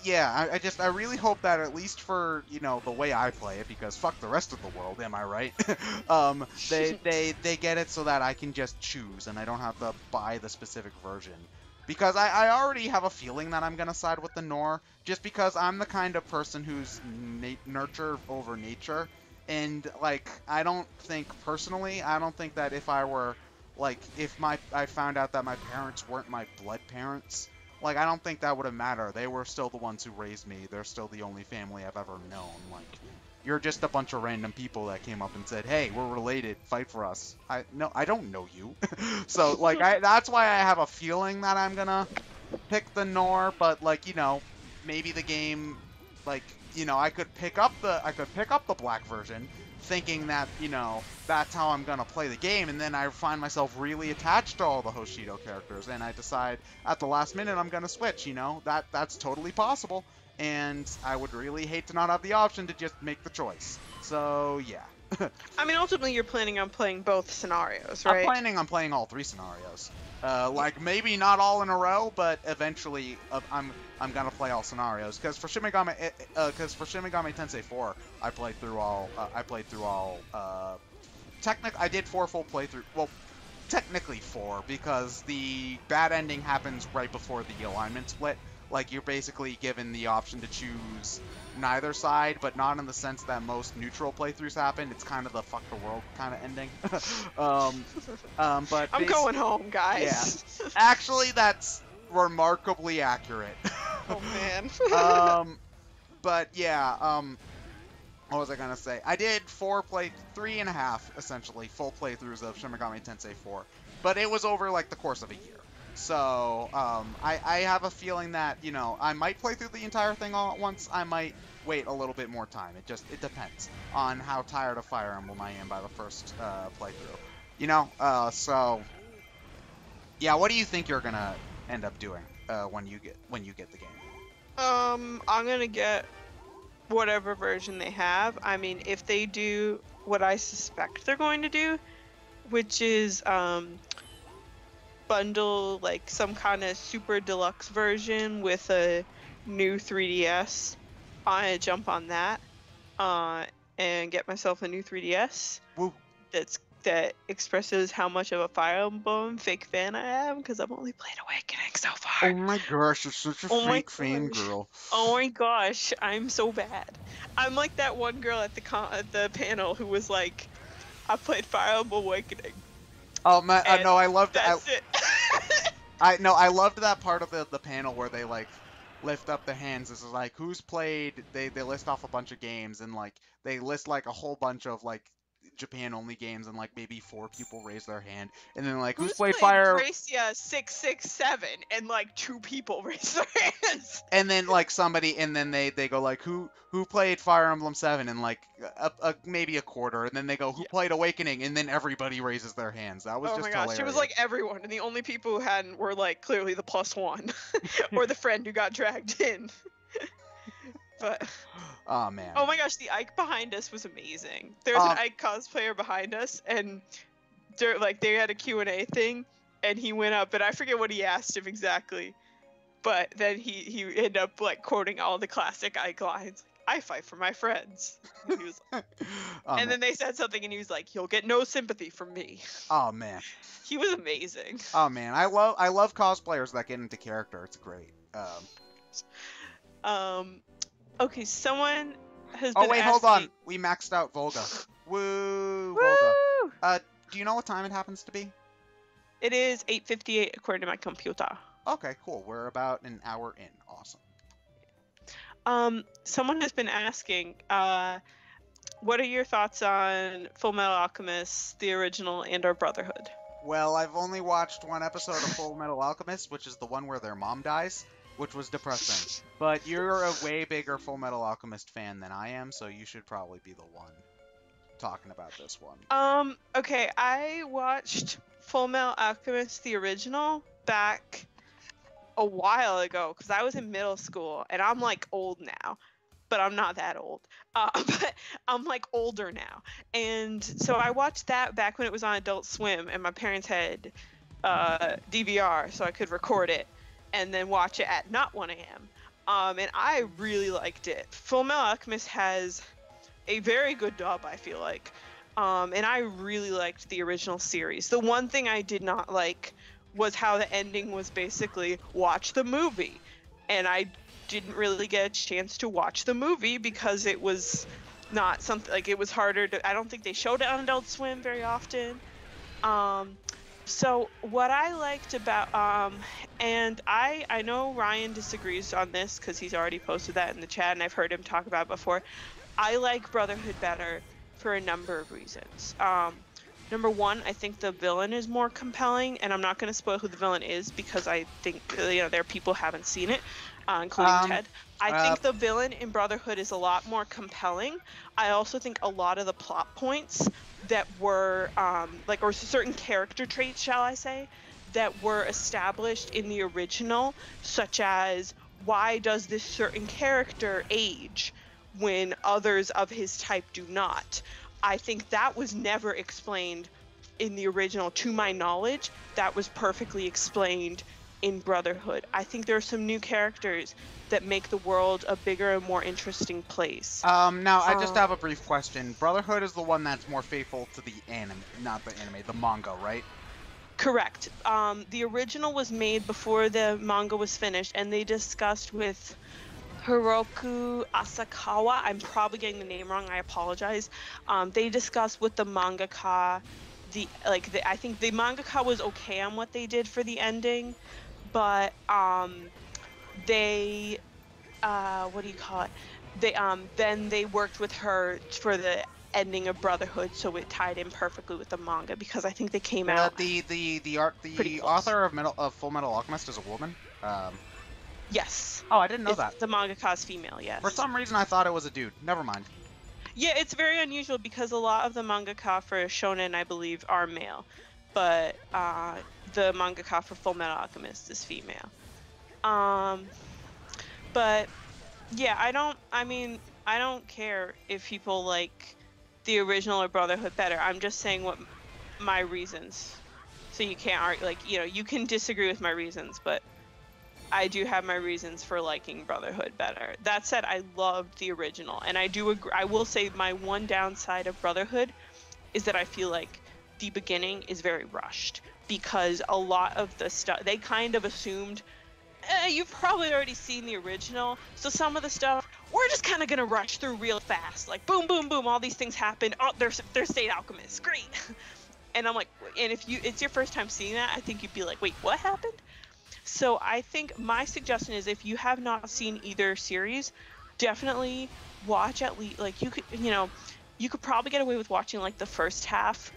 really hope that, at least for, the way I play it, because fuck the rest of the world, am I right? They get it so that I can just choose and I don't have to buy the specific version. Because I already have a feeling that I'm gonna side with the Nor, just because I'm the kind of person who's nurture over nature, and like, I don't think that if I were, like, I found out that my parents weren't my blood parents, like, I don't think that would have mattered. They were still the ones who raised me. They're still the only family I've ever known. Like, you're just a bunch of random people that came up and said, "Hey, we're related. Fight for us." I don't know you. So, like, that's why I have a feeling that I'm gonna pick the Nor. But, like, maybe the game, like, I could pick up the black version, thinking that, that's how I'm gonna play the game, and then I find myself really attached to all the Hoshido characters, and I decide at the last minute I'm gonna switch. That's totally possible, and I would really hate to not have the option to just make the choice. So yeah.
I mean, ultimately, you're planning on playing both scenarios, right?
I'm planning on playing all 3 scenarios. Like, maybe not all in a row, but eventually I'm gonna play all scenarios. Because for Shin Megami Tensei 4, I played through all. I did 4 full playthrough. Well, technically 4, because the bad ending happens right before the alignment split. Like, you're basically given the option to choose neither side, but not in the sense that most neutral playthroughs happen. It's kind of the fuck the world kind of ending. But
I'm going home, guys.
Yeah. Actually, that's remarkably accurate.
Oh, man.
But yeah, what was I gonna say? I did 3.5, essentially, full playthroughs of Shin Megami Tensei 4. But it was over, like, the course of a year. So, I have a feeling that, I might play through the entire thing all at once. I might wait a little bit more time. It depends on how tired of Fire Emblem I am by the first playthrough. So, yeah, what do you think you're gonna end up doing when you get the game?
I'm gonna get whatever version they have. I mean, if they do what I suspect they're going to do, which is bundle like some kind of super deluxe version with a new 3DS, I jump on that and get myself a new 3DS.
Woo.
That expresses how much of a Fire Emblem fake fan I am, because I've only played Awakening so far.
Oh my gosh, you're such a fake fan girl.
Oh my gosh, I'm so bad. I'm like that one girl at the panel who was like, I played Fire Emblem Awakening.
Oh man, no, I loved
that's it.
I loved that part of the panel where they, like, lift up the hands. This is like, who's played, they list off a bunch of games, and, like, they list, like, a whole bunch of, like, Japan only games, and, like, maybe 4 people raise their hand, and then, like, who's played Fire
Gracia 667, and like 2 people raise their hands,
and then, like, somebody, and then they go, like, who played Fire Emblem 7, and, like, maybe a quarter, and then they go, who played Awakening, and then everybody raises their hands. That was just hilarious. Oh my gosh,
it was like everyone, and the only people who hadn't were, like, clearly the +1 or the friend who got dragged in. But
oh man,
oh my gosh, the Ike behind us was amazing. There was an Ike cosplayer behind us, and they had a Q&A thing, and he went up, and I forget what he asked him exactly, But then he ended up like quoting all the classic Ike lines. I fight for my friends. And he was like,
Oh,
and
man.
then they said something, and he was like, "You'll get no sympathy from me."
Oh, man.
He was amazing.
Oh, man. I love cosplayers that get into character. It's great.
Okay, someone has
Oh,
been
wait,
asking...
hold on. We maxed out Volga. Woo, Volga.
Woo!
Do you know what time it happens to be?
It is 8:58 according to my computer.
Okay, cool. We're about an hour in. Awesome.
Someone has been asking, what are your thoughts on Fullmetal Alchemist, the original, and our Brotherhood?
Well, I've only watched one episode of Fullmetal Alchemist, which is the one where their mom dies, which was depressing. But you're a way bigger Fullmetal Alchemist fan than I am, so you should probably be the one talking about this one.
Okay, I watched Fullmetal Alchemist, the original, back a while ago, because I was in middle school, and I'm like old now, but I'm not that old. But I'm like older now, and so I watched that back when it was on Adult Swim, and my parents had DVR, so I could record it and then watch it at not 1 a.m. And I really liked it. Fullmetal Alchemist has a very good dub, I feel like, and I really liked the original series. The one thing I did not like was how the ending was basically watch the movie, and I didn't really get a chance to watch the movie because it was not something like it was harder to. I don't think they showed it on Adult Swim very often. So what I liked about and I know Ryan disagrees on this because he's already posted that in the chat, and I've heard him talk about it before. I like Brotherhood better for a number of reasons. Number one, I think the villain is more compelling, and I'm not going to spoil who the villain is because I think there are people who haven't seen it, including Ted. I think the villain in Brotherhood is a lot more compelling. I also think a lot of the plot points that were or certain character traits, shall I say, that were established in the original, such as why does this certain character age when others of his type do not. I think that was never explained in the original, to my knowledge. That was perfectly explained in Brotherhood. I think there are some new characters that make the world a bigger and more interesting place.
Now, I just have a brief question. Brotherhood is the one that's more faithful to the anime, not the anime, the manga, right?
Correct. The original was made before the manga was finished, and they discussed with Hiroku Asakawa, I'm probably getting the name wrong, I apologize. They discussed with the mangaka, I think the mangaka was okay on what they did for the ending, but they, what do you call it? Then they worked with her for the ending of Brotherhood, so it tied in perfectly with the manga, because I think they came out
the author of Fullmetal Alchemist is a woman.
Yes.
Oh, I didn't know that.
The mangaka's female, yes.
For some reason, I thought it was a dude. Never mind.
Yeah, it's very unusual because a lot of the mangaka for Shonen, I believe, are male, but the mangaka for Fullmetal Alchemist is female. But yeah, I don't care if people like the original or Brotherhood better. I'm just saying what my reasons. So you can't argue, you can disagree with my reasons, but I do have my reasons for liking Brotherhood better. That said, I loved the original, and I do agree. I will say my one downside of Brotherhood is that I feel like the beginning is very rushed, because a lot of the stuff, they kind of assumed, you've probably already seen the original, so some of the stuff, we're just kind of going to rush through real fast. Like, boom, boom, boom, all these things happen. Oh, they're state alchemists. Great. And I'm like, and if it's your first time seeing that, I think you'd be like, wait, what happened? So I think my suggestion is, if you have not seen either series, definitely watch at least, you could probably get away with watching like the first half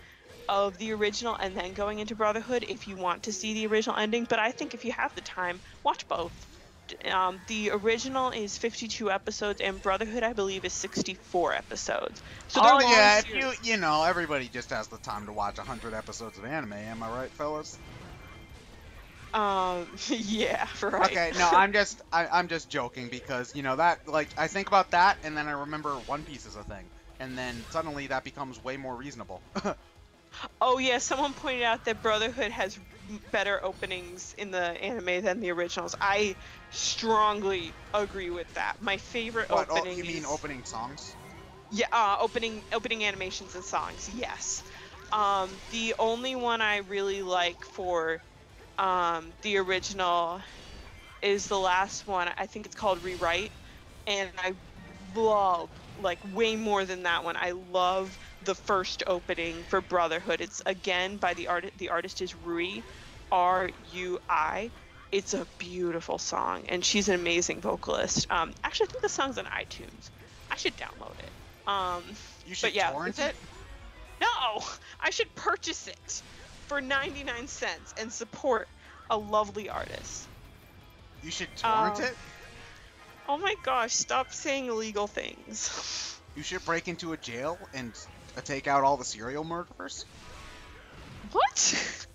of the original and then going into Brotherhood if you want to see the original ending. But I think if you have the time, watch both. The original is 52 episodes, and Brotherhood, I believe, is 64 episodes. So they're long series.
If everybody just has the time to watch 100 episodes of anime, am I right, fellas?
Yeah, right.
Okay, no, I'm just joking, because that, I think about that, and then I remember One Piece is a thing, and then suddenly that becomes way more reasonable.
Oh yeah, someone pointed out that Brotherhood has better openings in the anime than the originals. I strongly agree with that. My favorite opening.
You mean opening songs?
Yeah, opening animations and songs. Yes. The only one I really like for the original is the last one. I think it's called Rewrite, and I love, like, way more than that one. I love the first opening for Brotherhood. It's again by the artist. The artist is Rui, R-U-I. It's a beautiful song, and she's an amazing vocalist. Actually, I think the song's on iTunes. I should download it.
You should torrent it?
No, I should purchase it for 99 cents and support a lovely artist.
You should torrent it?
Oh my gosh, stop saying illegal things.
You should break into a jail and take out all the serial murderers?
What?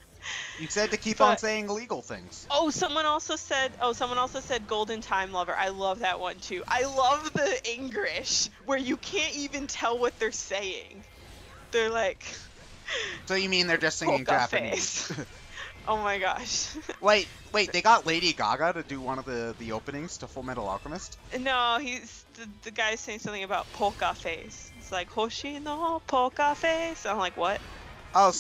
You said to keep on saying illegal things.
Someone also said Golden Time Lover. I love that one too. I love the English where you can't even tell what they're saying. They're like...
So you mean they're just singing Japanese?
Oh my gosh.
Wait, they got Lady Gaga to do one of the openings to Fullmetal Alchemist?
No, he's the guy's saying something about polka face. It's like Hoshi no polka face. I'm like, what?
Oh,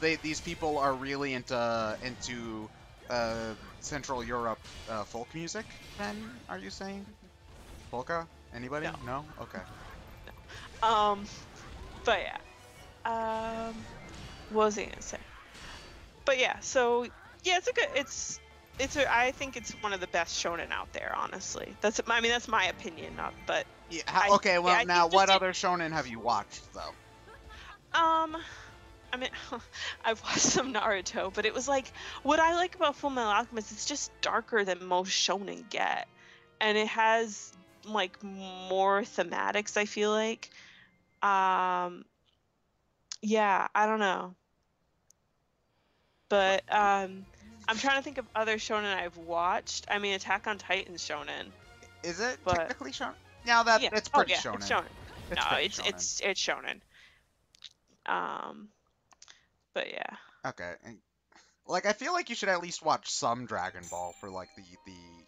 these people are really into Central Europe folk music. Then are you saying polka? Anybody? No. Okay.
No. But yeah. What was I gonna say? But yeah, so yeah, I think it's one of the best shonen out there, honestly. That's my opinion, but
yeah. Okay, well, now what other shonen have you watched though?
I mean, I've watched some Naruto, but it was like, what I like about Fullmetal Alchemist, it's just darker than most shonen get, and it has like more thematics, I feel like. Yeah, I don't know. But I'm trying to think of other shonen I've watched. I mean, Attack on Titan's shonen.
Is it technically shonen? No, it's pretty shonen.
It's shonen. It's shonen. But yeah.
Okay. Like, I feel like you should at least watch some Dragon Ball for like the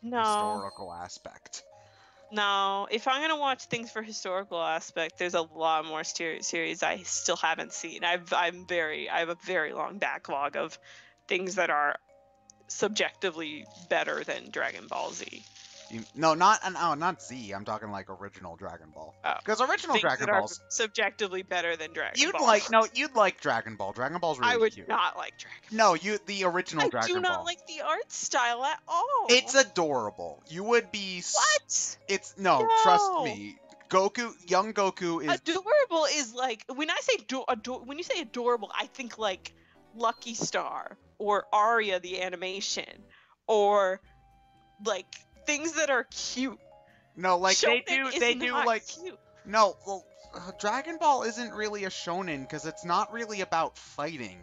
historical aspect.
No, if I'm gonna watch things for historical aspect, there's a lot more series I still haven't seen. I have a very long backlog of things that are subjectively better than Dragon Ball Z.
Not Z. I'm talking like original Dragon Ball. Because original Dragon Ball's
subjectively better than Dragon Ball.
You'd like Dragon Ball. Dragon Ball's really cute.
I would not like Dragon Ball.
No, the original Dragon Ball.
I do not like the art style at all.
It's adorable. You would be.
What?
No, trust me. Young Goku is
adorable. Is like when I say when you say adorable, I think like Lucky Star or Arya the animation or like things that are cute.
No, like they do like
cute.
No, well, Dragon Ball isn't really a shonen because it's not really about fighting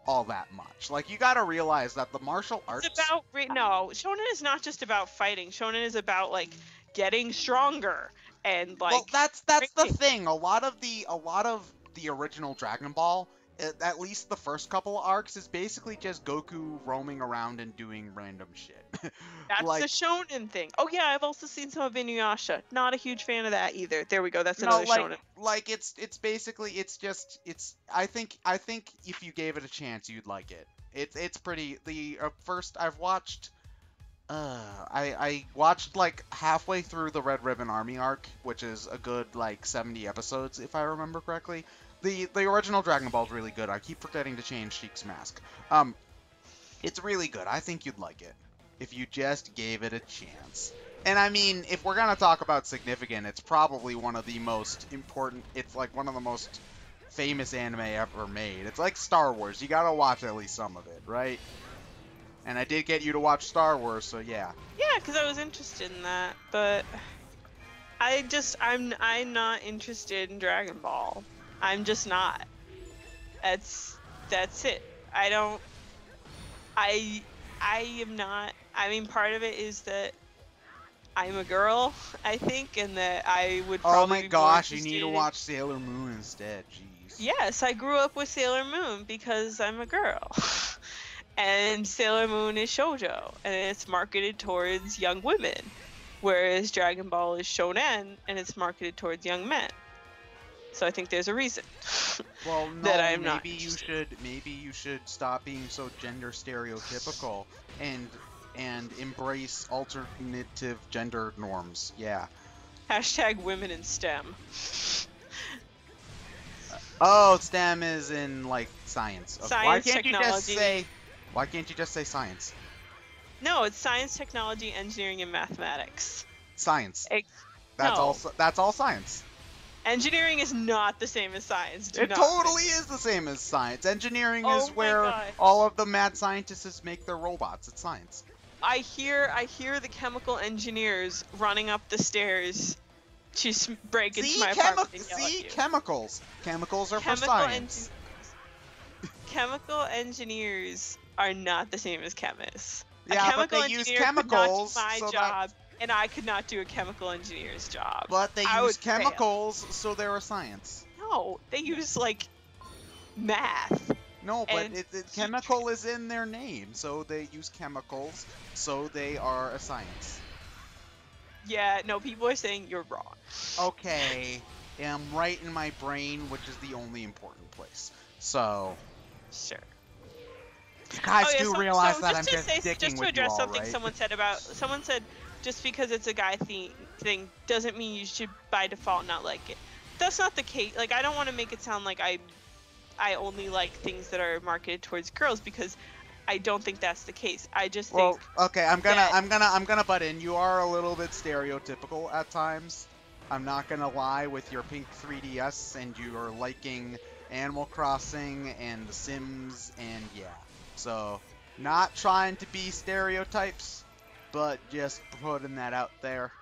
all that much. Like, you gotta realize that the martial arts.
Shonen is not just about fighting. Shonen is about like getting stronger and like.
Well, that's the thing. A lot of the original Dragon Ball, at least the first couple of arcs, is basically just Goku roaming around and doing random shit.
That's the shonen thing. Oh yeah, I've also seen some of Inuyasha. Not a huge fan of that either. There we go. That's another shonen.
Like it's basically I think if you gave it a chance, you'd like it. It's pretty. The first I've watched. I watched like halfway through the Red Ribbon Army arc, which is a good like 70 episodes if I remember correctly. The original Dragon Ball is really good. I keep forgetting to change Sheik's mask. It's really good. I think you'd like it if you just gave it a chance. And I mean, if we're gonna talk about significant, it's probably one of the most important. It's like one of the most famous anime ever made. It's like Star Wars. You gotta watch at least some of it, right? And I did get you to watch Star Wars, so yeah.
Yeah, because I was interested in that, but I'm not interested in Dragon Ball. I'm just not. That's it. I am not. I mean, part of it is that I'm a girl, I think, and that I would probably.
Oh my gosh, you need to watch Sailor Moon instead. Jeez.
Yes, I grew up with Sailor Moon because I'm a girl. and Sailor Moon is shoujo, and it's marketed towards young women, whereas Dragon Ball is shonen, and it's marketed towards young men. So I think there's a reason.
Well, no,
that I'm
maybe
not
maybe you should stop being so gender stereotypical and embrace alternative gender norms. Yeah.
Hashtag women in STEM.
Oh, STEM is in like science. Okay.
Science, technology.
Why can't you just say science?
No, it's science, technology, engineering, and mathematics.
Science.
No.
That's all science.
Engineering is not the same as science.
It totally is the same as science. Engineering is
my
where
God.
all of the mad scientists make their robots. It's science.
I hear the chemical engineers running up the stairs to break into my apartment and yell at you.
Chemicals. Chemicals are for science.
Chemical engineers are not the same as chemists.
Yeah,
a chemical
but they use
engineer
chemicals.
Could not do my job, and I could not do a chemical engineer's job.
But they use chemicals, so they're a science.
No, they use like math.
No, but chemical is in their name, so they use chemicals, so they are a science.
Yeah, no, people are saying you're wrong.
Okay, I'm right in my brain, which is the only important place. So.
Sure.
You guys realize that I'm just sticking
just to
with
address
you all,
something
right?
someone said just because it's a guy thing doesn't mean you should by default not like it. That's not the case. Like, I don't want to make it sound like I only like things that are marketed towards girls, because I don't think that's the case. I just think.
Well, okay, I'm gonna butt in. You are a little bit stereotypical at times. I'm not gonna lie with your pink 3DS and you're liking Animal Crossing and The Sims and yeah. So, not trying to be stereotypes, but just putting that out there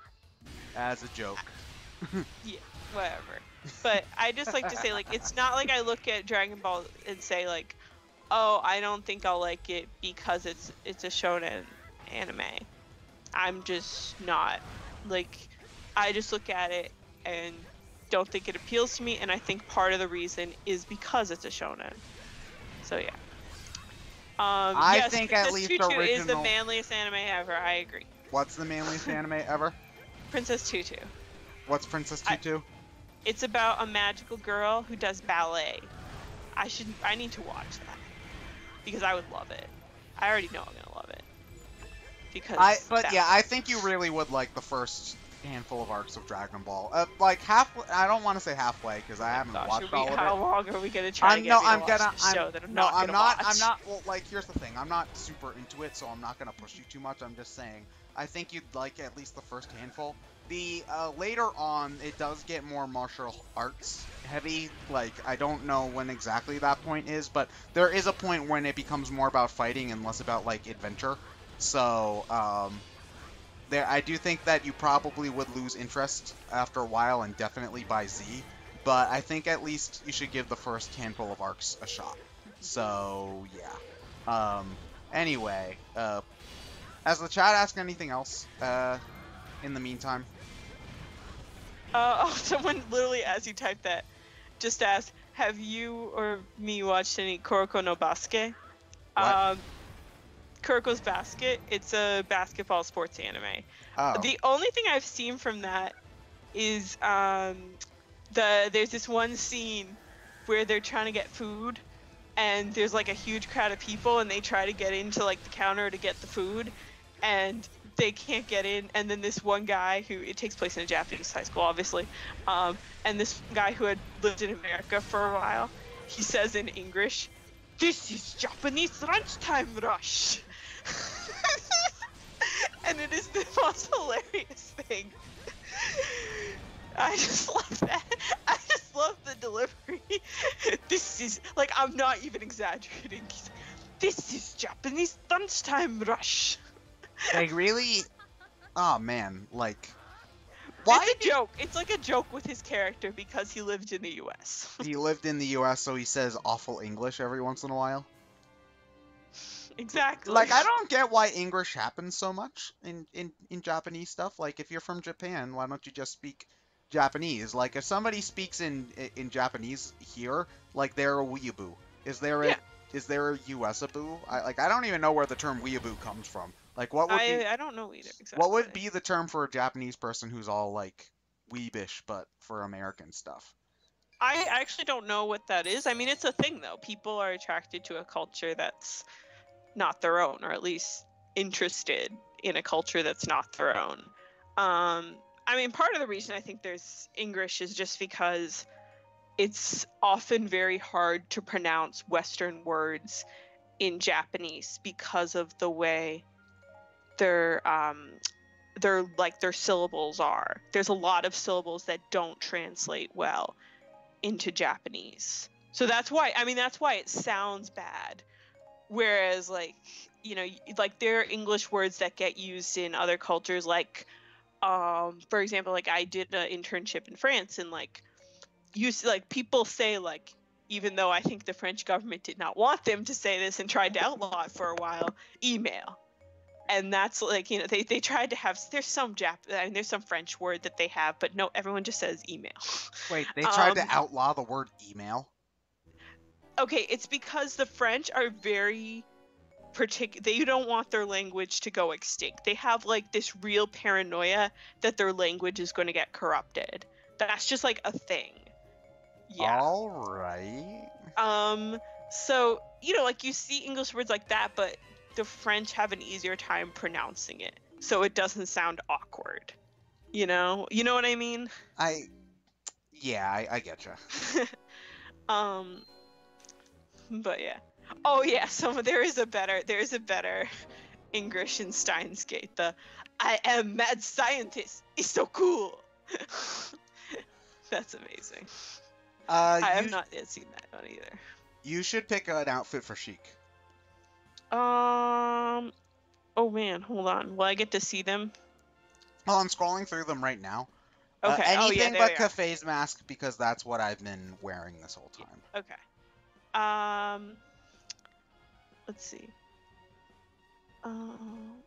as a joke.
Yeah, whatever. But I just like to say, like, it's not like I look at Dragon Ball and say, like, oh, I don't think I'll like it because it's a shonen anime. I'm just not. Like, I just look at it and don't think it appeals to me, and I think part of the reason is because it's a shonen. So, yeah.
I
yes,
think
Princess
at least
Tutu
original...
is the manliest anime ever. I agree.
What's the manliest anime ever?
Princess Tutu.
What's Princess Tutu?
It's about a magical girl who does ballet. I need to watch that because I would love it. I already know I'm gonna love it. Because
I think you really would like the first handful of arcs of Dragon Ball. Like halfway. I don't want to say halfway because I haven't watched all of it.
How long are we gonna try to get me to watch this show that I'm not gonna watch?
I'm not. Well, like here's the thing. I'm not super into it, so I'm not gonna push you too much. I'm just saying. I think you'd like at least the first handful. The later on, it does get more martial arts heavy. Like I don't know when exactly that point is, but there is a point when it becomes more about fighting and less about like adventure. So I do think that you probably would lose interest after a while and definitely by Z, but I think at least you should give the first handful of arcs a shot. So, yeah. Anyway, has the chat asked anything else in the meantime?
Someone literally, as you typed that, just asked, have you or me watched any Kuroko no Basket?
What?
Kuroko's Basket, it's a basketball sports anime.
Oh.
The only thing I've seen from that is there's this one scene where they're trying to get food, and there's like a huge crowd of people, and they try to get into like the counter to get the food, and they can't get in, and then this one guy who, it takes place in a Japanese high school obviously, and this guy who had lived in America for a while, he says in English, "This is Japanese lunchtime rush." And it is the most hilarious thing. I just love that. I just love the delivery. This is, like, I'm not even exaggerating. This is Japanese lunchtime rush.
Like, really? Oh, man. Like, why?
It's a joke. It's like a joke with his character because he lived in the U.S.
He lived in the U.S., so he says awful English every once in a while?
Exactly.
Like, I don't get why English happens so much in Japanese stuff. Like, if you're from Japan, why don't you just speak Japanese? Like, if somebody speaks in Japanese here, like, they're a weeaboo. Is there
Yeah.
is there a US-aboo? I don't even know where the term weeaboo comes from. Like, what would be
I don't know either exactly.
what would be the term for a Japanese person who's all like weebish, but for American stuff?
I actually don't know what that is. I mean, it's a thing though. People are attracted to a culture that's not their own, or at least interested in a culture that's not their own. I mean, part of the reason I think there's English is just because it's often very hard to pronounce Western words in Japanese because of the way their their syllables are. There's a lot of syllables that don't translate well into Japanese. So that's why it sounds bad. Whereas like, you know, like there are English words that get used in other cultures, like for example, like I did an internship in France, and like people say, like, even though I think the French government did not want them to say this and tried to outlaw it for a while, email. And that's like, you know, they tried to have, there's some French word that they have, but no, everyone just says email.
Wait, they tried to outlaw the word email?
Okay, it's because the French are very particular. They don't want their language to go extinct. They have like this real paranoia that their language is going to get corrupted. That's just like a thing. Yeah.
All right.
So, you know, like you see English words like that, but the French have an easier time pronouncing it, so it doesn't sound awkward. You know what I mean?
I getcha.
But yeah. Oh yeah, there is a better English in Steins Gate. The I am mad scientist. It's so cool. That's amazing. I have not yet seen that one either.
You should pick an outfit for Sheik.
Oh man, hold on. Will I get to see them?
Well, I'm scrolling through them right now.
Okay.
Anything but Cafe's mask, because that's what I've been wearing this whole time.
Okay. Let's see.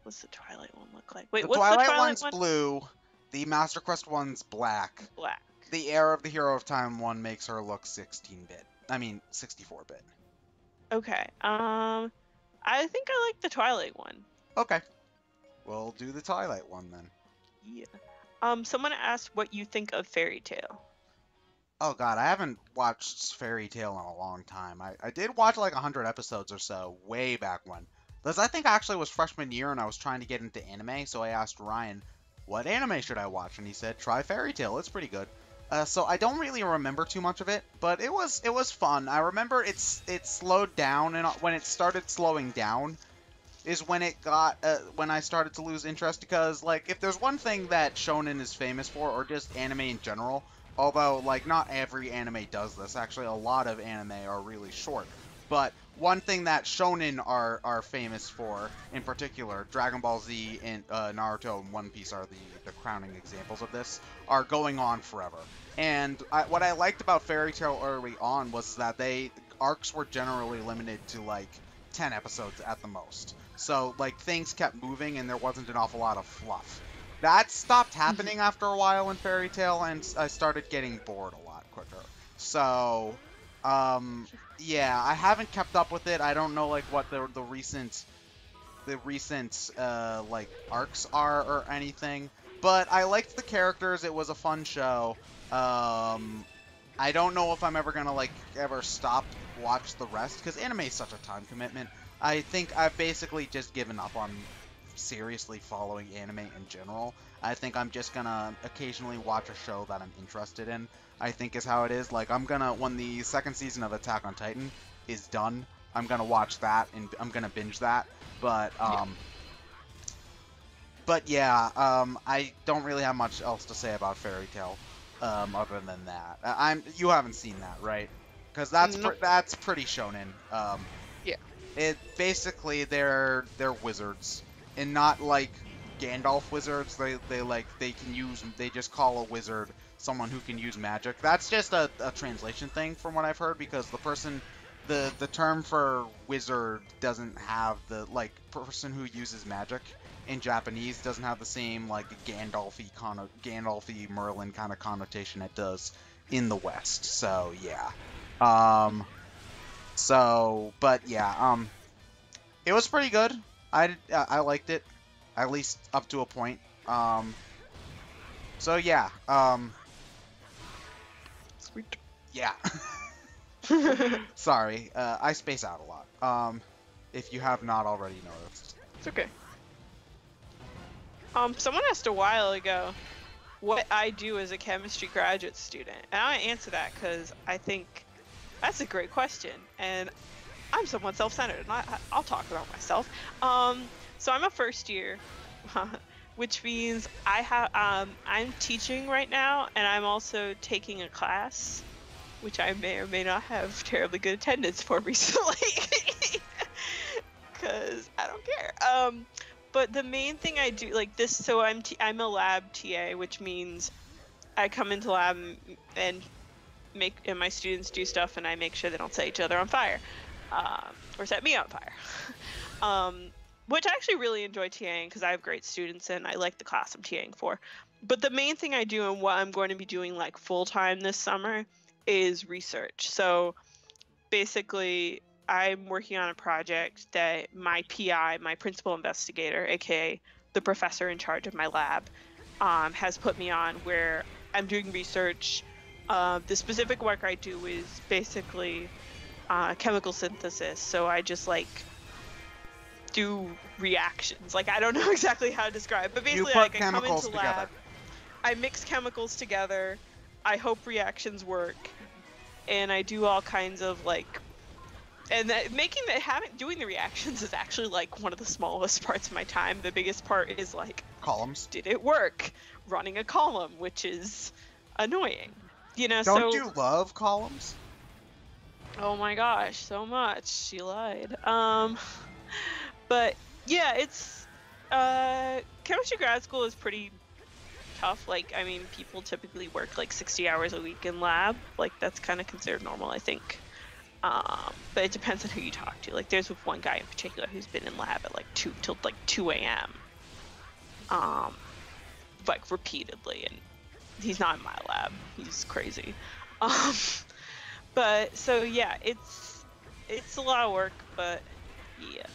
What's the Twilight one look like? Wait,
The
what's
Twilight
the Twilight
one's
one?
blue. The Master Quest one's black.
Black.
The Heir of the Hero of Time one makes her look 16-bit. I mean, 64-bit.
Okay. I think I like the Twilight one.
Okay. We'll do the Twilight one then.
Yeah. Someone asked what you think of Fairy Tail.
Oh god, I haven't watched Fairy Tail in a long time. I did watch like 100 episodes or so, way back when. Because I think actually it was freshman year and I was trying to get into anime, so I asked Ryan, what anime should I watch? And he said, try Fairy Tail, it's pretty good. So I don't really remember too much of it, but it was fun. I remember it slowed down, and when it started slowing down is when it got when I started to lose interest, because like if there's one thing that shonen is famous for, or just anime in general, although like not every anime does this, actually a lot of anime are really short, but one thing that shonen are famous for, in particular, Dragon Ball Z and Naruto and One Piece are the crowning examples of this, are going on forever. And what I liked about Fairy Tail early on was that arcs were generally limited to like 10 episodes at the most. So like things kept moving and there wasn't an awful lot of fluff. That stopped happening after a while in Fairy Tail, and I started getting bored a lot quicker. So yeah, I haven't kept up with it. I don't know like what the recent like arcs are or anything, but I liked the characters. It was a fun show. I don't know if I'm ever gonna like ever stop watch the rest, because anime is such a time commitment. I think I've basically just given up on seriously following anime in general. I think I'm just gonna occasionally watch a show that I'm interested in, I think is how it is. Like when the second season of Attack on Titan is done, I'm gonna watch that and I'm gonna binge that. But I don't really have much else to say about Fairy Tail, other than that. You haven't seen that, right? Because that's pretty shonen.
Yeah.
It basically they're wizards, and not like Gandalf wizards. They just call a wizard someone who can use magic. That's just a translation thing from what I've heard, because the term for wizard doesn't have the like person who uses magic in Japanese doesn't have the same like Gandalfy Merlin kind of connotation it does in the West. So yeah. So, but yeah, it was pretty good. I liked it, at least up to a point. So yeah,
Sweet.
yeah. Sorry, I space out a lot. If you have not already noticed.
It's okay. Someone asked a while ago what I do as a chemistry graduate student, and I answer that because I think that's a great question, and I'm somewhat self-centered, and I'll talk about myself. So I'm a first year, which means I'm teaching right now, and I'm also taking a class, which I may or may not have terribly good attendance for recently, because I don't care. But the main thing I do, like this, so I'm a lab TA, which means I come into lab and my students do stuff, and I make sure they don't set each other on fire, or set me on fire. Which I actually really enjoy TAing because I have great students and I like the class I'm TAing for. But the main thing I do and what I'm going to be doing like full time this summer is research. So basically, I'm working on a project that my PI, my principal investigator, aka the professor in charge of my lab, has put me on, where I'm doing research. The specific work I do is basically chemical synthesis. So I just like do reactions. Like I don't know exactly how to describe, but basically
You put
like I come
chemicals
into
together.
lab, I mix chemicals together, I hope reactions work, and I do all kinds of like, and doing the reactions is actually like one of the smallest parts of my time. The biggest part is like,
Columns.
did it work? Running a column, which is annoying. You know,
Don't
so
you love columns?
oh my gosh, so much. She lied. But yeah, it's chemistry grad school is pretty tough. Like, I mean, people typically work like 60 hours a week in lab. Like, that's kind of considered normal, I think. But it depends on who you talk to. Like, there's one guy in particular who's been in lab at like 2 a.m. Like repeatedly, and he's not in my lab. He's crazy. But so yeah, it's a lot of work, but yeah.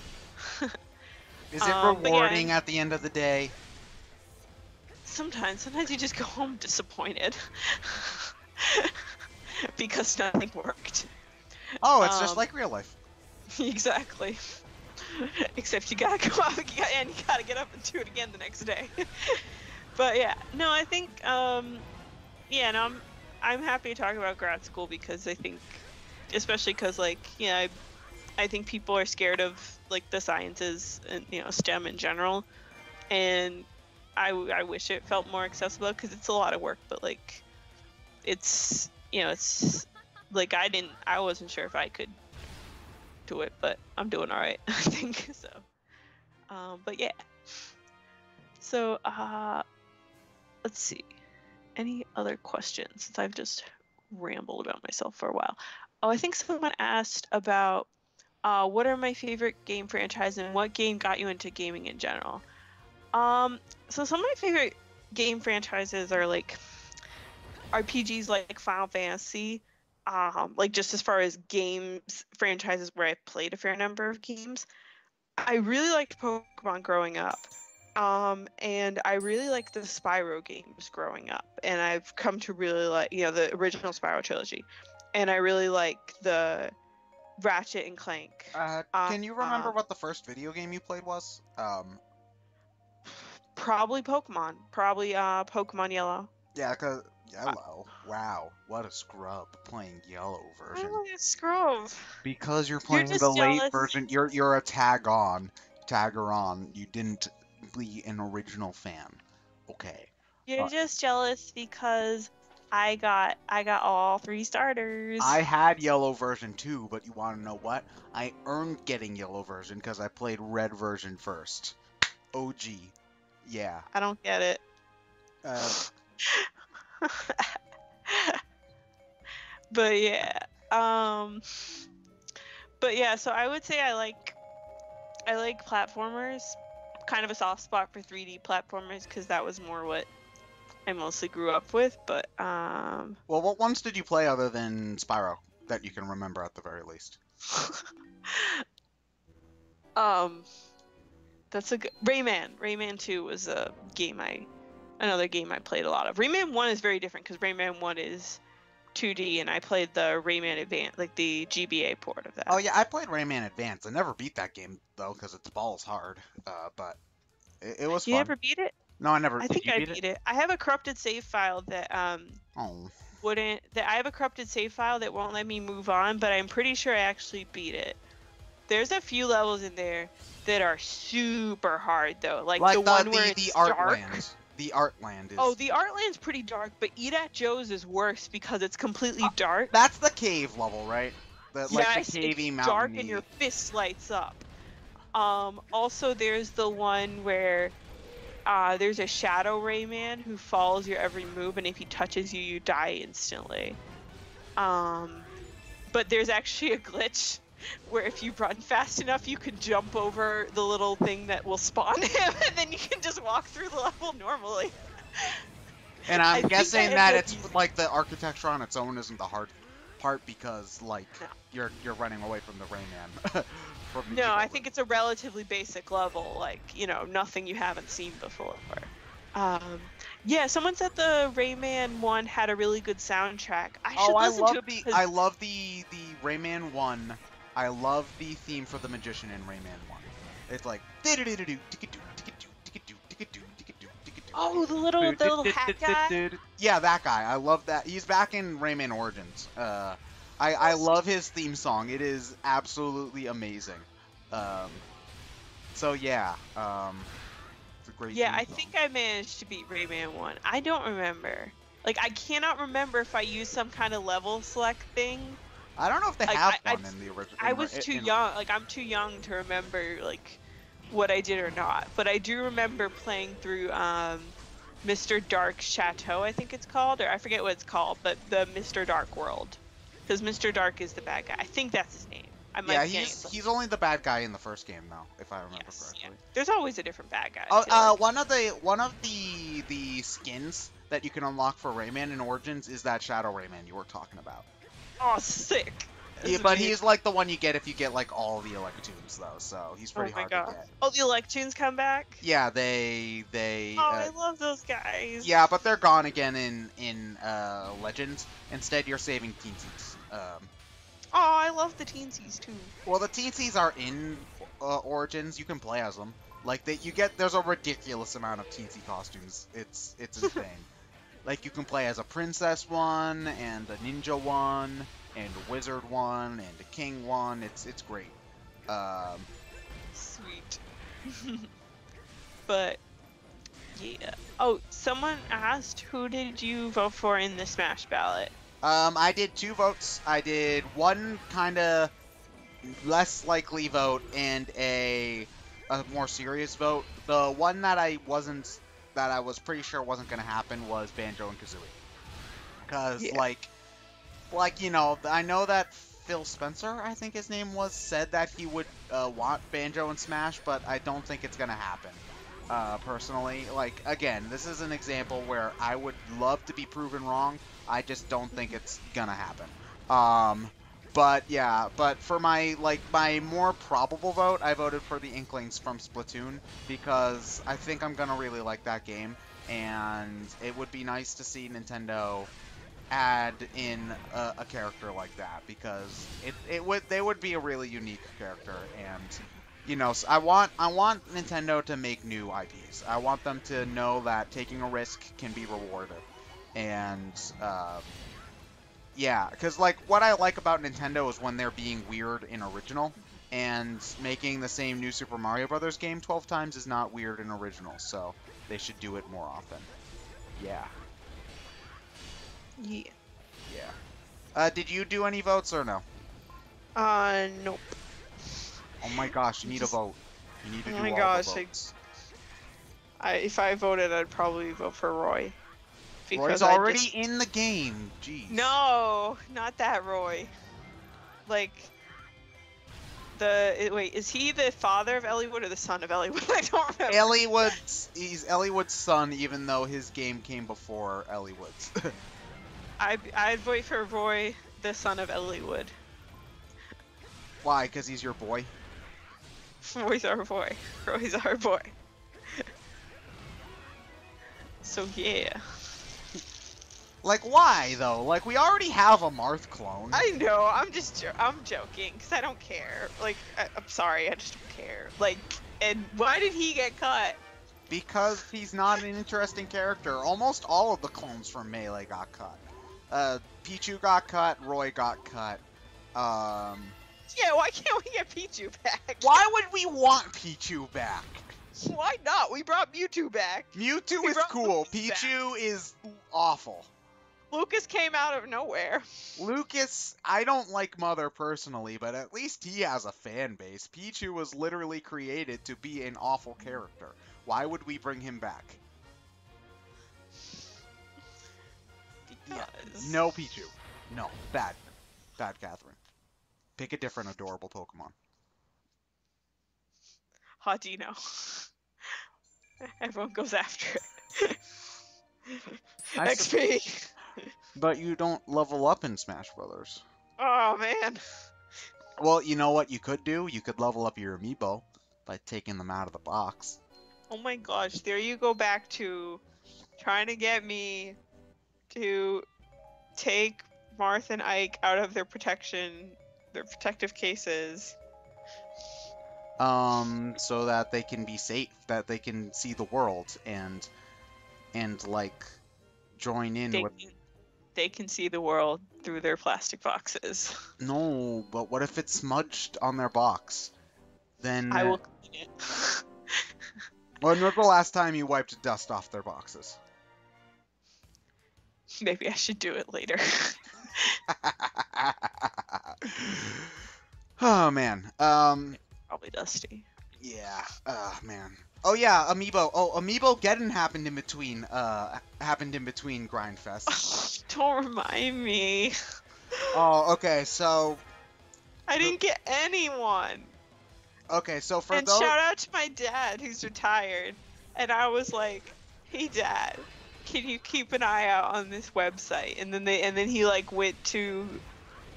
Is it
But yeah,
rewarding at the end of the day?
sometimes you just go home disappointed because nothing worked.
Oh, it's just like real life.
Exactly. Except you gotta go out and you gotta get up and do it again the next day. But yeah, no, I think yeah, no, I'm happy to talk about grad school because I think, especially because like, yeah, I think people are scared of like the sciences and STEM in general, and I wish it felt more accessible because it's a lot of work, but like it's it's like I wasn't sure if I could do it, but I'm doing all right, I think so. But yeah, so let's see, any other questions since I've just rambled about myself for a while. Oh, I think someone asked about what are my favorite game franchises and what game got you into gaming in general. So some of my favorite game franchises are like RPGs like Final Fantasy, like just as far as games franchises where I've played a fair number of games. I really liked Pokemon growing up. And I really liked the Spyro games growing up, and I've come to really like, the original Spyro trilogy, and I really like the Ratchet and Clank.
Can you remember what the first video game you played was?
Probably Pokemon. Probably Pokemon Yellow.
Yeah, cause Yellow. Wow, what a scrub playing Yellow version.
Oh, Scrove.
Because you're
You're
playing the
just
late
jealous.
version, you're a tagger on. You didn't be an original fan. Okay.
You're just jealous because I got all 3 starters.
I had Yellow version too, but you want to know what? I earned getting Yellow version because I played Red version first. OG. Yeah.
I don't get it. But yeah. But yeah, so I would say I like platformers. Kind of a soft spot for 3D platformers because that was more what I mostly grew up with, but
Well, what ones did you play other than Spyro that you can remember at the very least?
That's a good Rayman. Rayman 2 was a game another game I played a lot of. Rayman 1 is very different because Rayman 1 is 2D, and I played the Rayman Advance, like the GBA port of that.
Oh yeah, I played Rayman Advance. I never beat that game though because it's balls hard. But it was fun.
You never beat it?
No, I never.
I
Did
think
you
I
beat
beat it. I have a corrupted save file that
Oh.
I have a corrupted save file that won't let me move on, but I'm pretty sure I actually beat it. There's a few levels in there that are super hard though, like the one where it's dark.
The Artland is.
Oh, the Artland's pretty dark, but Eat at Joe's is worse because it's completely dark.
That's the cave level, right?
Yes,
the cavey
it's dark and your fist lights up. Also, there's the one where there's a Shadow Rayman who follows your every move, and if he touches you, you die instantly. But there's actually a glitch where if you run fast enough, you can jump over the little thing that will spawn him, and then you can just walk through the level normally.
And I'm guessing that it's like the architecture on its own isn't the hard part because like you're running away from the Rayman.
No, I think it's a relatively basic level, like, you know, nothing you haven't seen before. Yeah, someone said the Rayman 1 had a really good soundtrack. I
love the Rayman 1. I love the theme for the magician in Rayman 1. It's like
oh, the little hat guy.
Yeah, that guy. I love that. He's back in Rayman Origins. I love his theme song. It is absolutely amazing. So yeah, it's a great.
Yeah, I think I managed to beat Rayman 1. I don't remember. Like, I cannot remember if I used some kind of level select thing.
I don't know if they have one in the original.
I was too young. Like, I'm too young to remember like what I did or not. But I do remember playing through Mr. Dark's Chateau, I think it's called, or I forget what it's called, but the Mr. Dark world. Because Mr. Dark is the bad guy. I think that's his name.
Yeah, he's only the bad guy in the first game though, if I remember correctly. Yeah.
There's always a different bad guy.
Oh, one of the skins that you can unlock for Rayman in Origins is that Shadow Rayman you were talking about.
Oh, sick.
Yeah, but he's like the one you get if you get like all the Electoons though, so he's pretty hard to get.
Oh, the Electoons come back?
Yeah, they.
Oh, I love those guys.
Yeah, but they're gone again in Legends. Instead, you're saving Teensies.
Oh, I love the Teensies too.
Well, the Teensies are in Origins. You can play as them. Like there's a ridiculous amount of Teensy costumes. It's insane. Like you can play as a princess one, and a ninja one, and a wizard one, and a king one. It's great.
Sweet. But yeah. Oh, someone asked, who did you vote for in the Smash ballot?
I did 2 votes. I did one kind of less likely vote and a more serious vote. The one that I was pretty sure wasn't going to happen was Banjo and Kazooie. Because, like, you know, I know that Phil Spencer, I think his name was, said that he would want Banjo and Smash, but I don't think it's going to happen. Personally, like, again, this is an example where I would love to be proven wrong. I just don't think it's gonna happen. But yeah, but for my more probable vote, I voted for the Inklings from Splatoon because I think I'm gonna really like that game, and it would be nice to see Nintendo add in a character like that because they would be a really unique character, and you know, I want Nintendo to make new IPs. I want them to know that taking a risk can be rewarded. And, yeah, because, like, what I like about Nintendo is when they're being weird and original, and making the same New Super Mario Bros. Game 12 times is not weird and original, so they should do it more often. Yeah.
Yeah.
Yeah. Did you do any votes or no?
Nope.
Oh my gosh, you need a vote. You need to do all the votes.
If I voted, I'd probably vote for Roy.
Roy's already in the game. Jeez.
No, not that Roy. Like, wait, is he the father of Eliwood or the son of Eliwood? I don't remember.
He's Eliwood's son, even though his game came before Eliwood's.
I'd vote for Roy, the son of Eliwood.
Why? Because he's your boy?
Roy's our boy. Roy's our boy. So yeah.
Like, why, though? Like, we already have a Marth clone.
I know, I'm joking, because I don't care. Like, I'm sorry, I just don't care. Like, and why did he get cut?
Because he's not an interesting character. Almost all of the clones from Melee got cut. Pichu got cut, Roy got cut.
Yeah, why can't we get Pichu back?
Why would we want Pichu back?
Why not? We brought Mewtwo back.
Mewtwo
We
is
brought
cool.
Lucas back.
Pichu is awful.
Lucas came out of nowhere.
Lucas, I don't like Mother personally, but at least he has a fan base. Pichu was literally created to be an awful character. Why would we bring him back? Yeah. No Pichu. No. Bad. Bad, Catherine. Pick a different adorable Pokemon.
Haudino. Everyone goes after it. XP!
But you don't level up in Smash Brothers.
Oh, man.
Well, you know what you could do? You could level up your Amiibo by taking them out of the box.
Oh my gosh, there you go back to trying to get me to take Marth and Ike out of their protective cases.
So that they can be safe, that they can see the world and like join in with.
They can see the world through their plastic boxes.
No, but what if it's smudged on their box? Then
I will clean it.
when was the last time you wiped dust off their boxes?
Maybe I should do it later.
Oh man.
Probably dusty.
Yeah. Man. Oh yeah, Amiibo. Oh, Amiibo Geddon happened in between Grindfest.
Don't remind me.
Oh, okay. So
I didn't get anyone.
okay, so for
And
those
shout out to my dad who's retired. And I was like, "Hey dad, can you keep an eye out on this website?" And then he like went to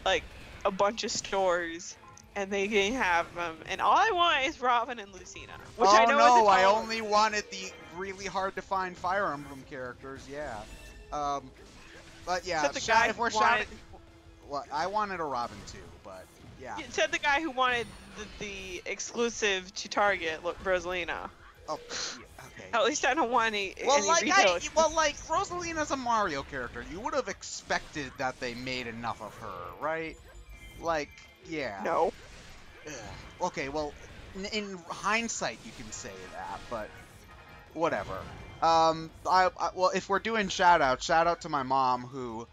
like a bunch of stores and they didn't have them. And all I want is Robin and Lucina, which I know
no,
is a
I
tall-
only wanted the really hard to find Fire Emblem characters. Yeah. But yeah,
Except the guy
if we're
who wanted-
shouting, well, I wanted a Robin too, but yeah.
It said the guy who wanted the exclusive to Target, look, Rosalina.
Oh, yeah, okay.
At least I don't want any
Well,
retail.
like Rosalina's a Mario character. You would have expected that they made enough of her, right? Like, yeah.
No.
Ugh. Okay, well, in hindsight, you can say that, but whatever. Well, if we're doing shout out to my mom who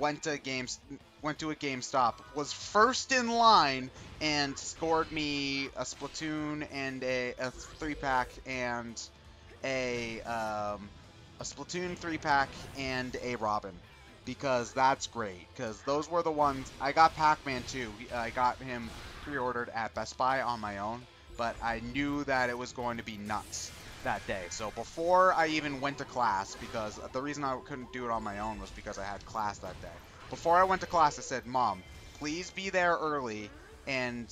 went to a GameStop, was first in line and scored me a Splatoon and a 3-pack and a Splatoon 3-pack and a Robin, because that's great, because those were the ones. I got Pac-Man too. I got him pre-ordered at Best Buy on my own, but I knew that it was going to be nuts that day. So before I even went to class, because the reason I couldn't do it on my own was because I had class that day. Before I went to class, I said, "Mom, please be there early and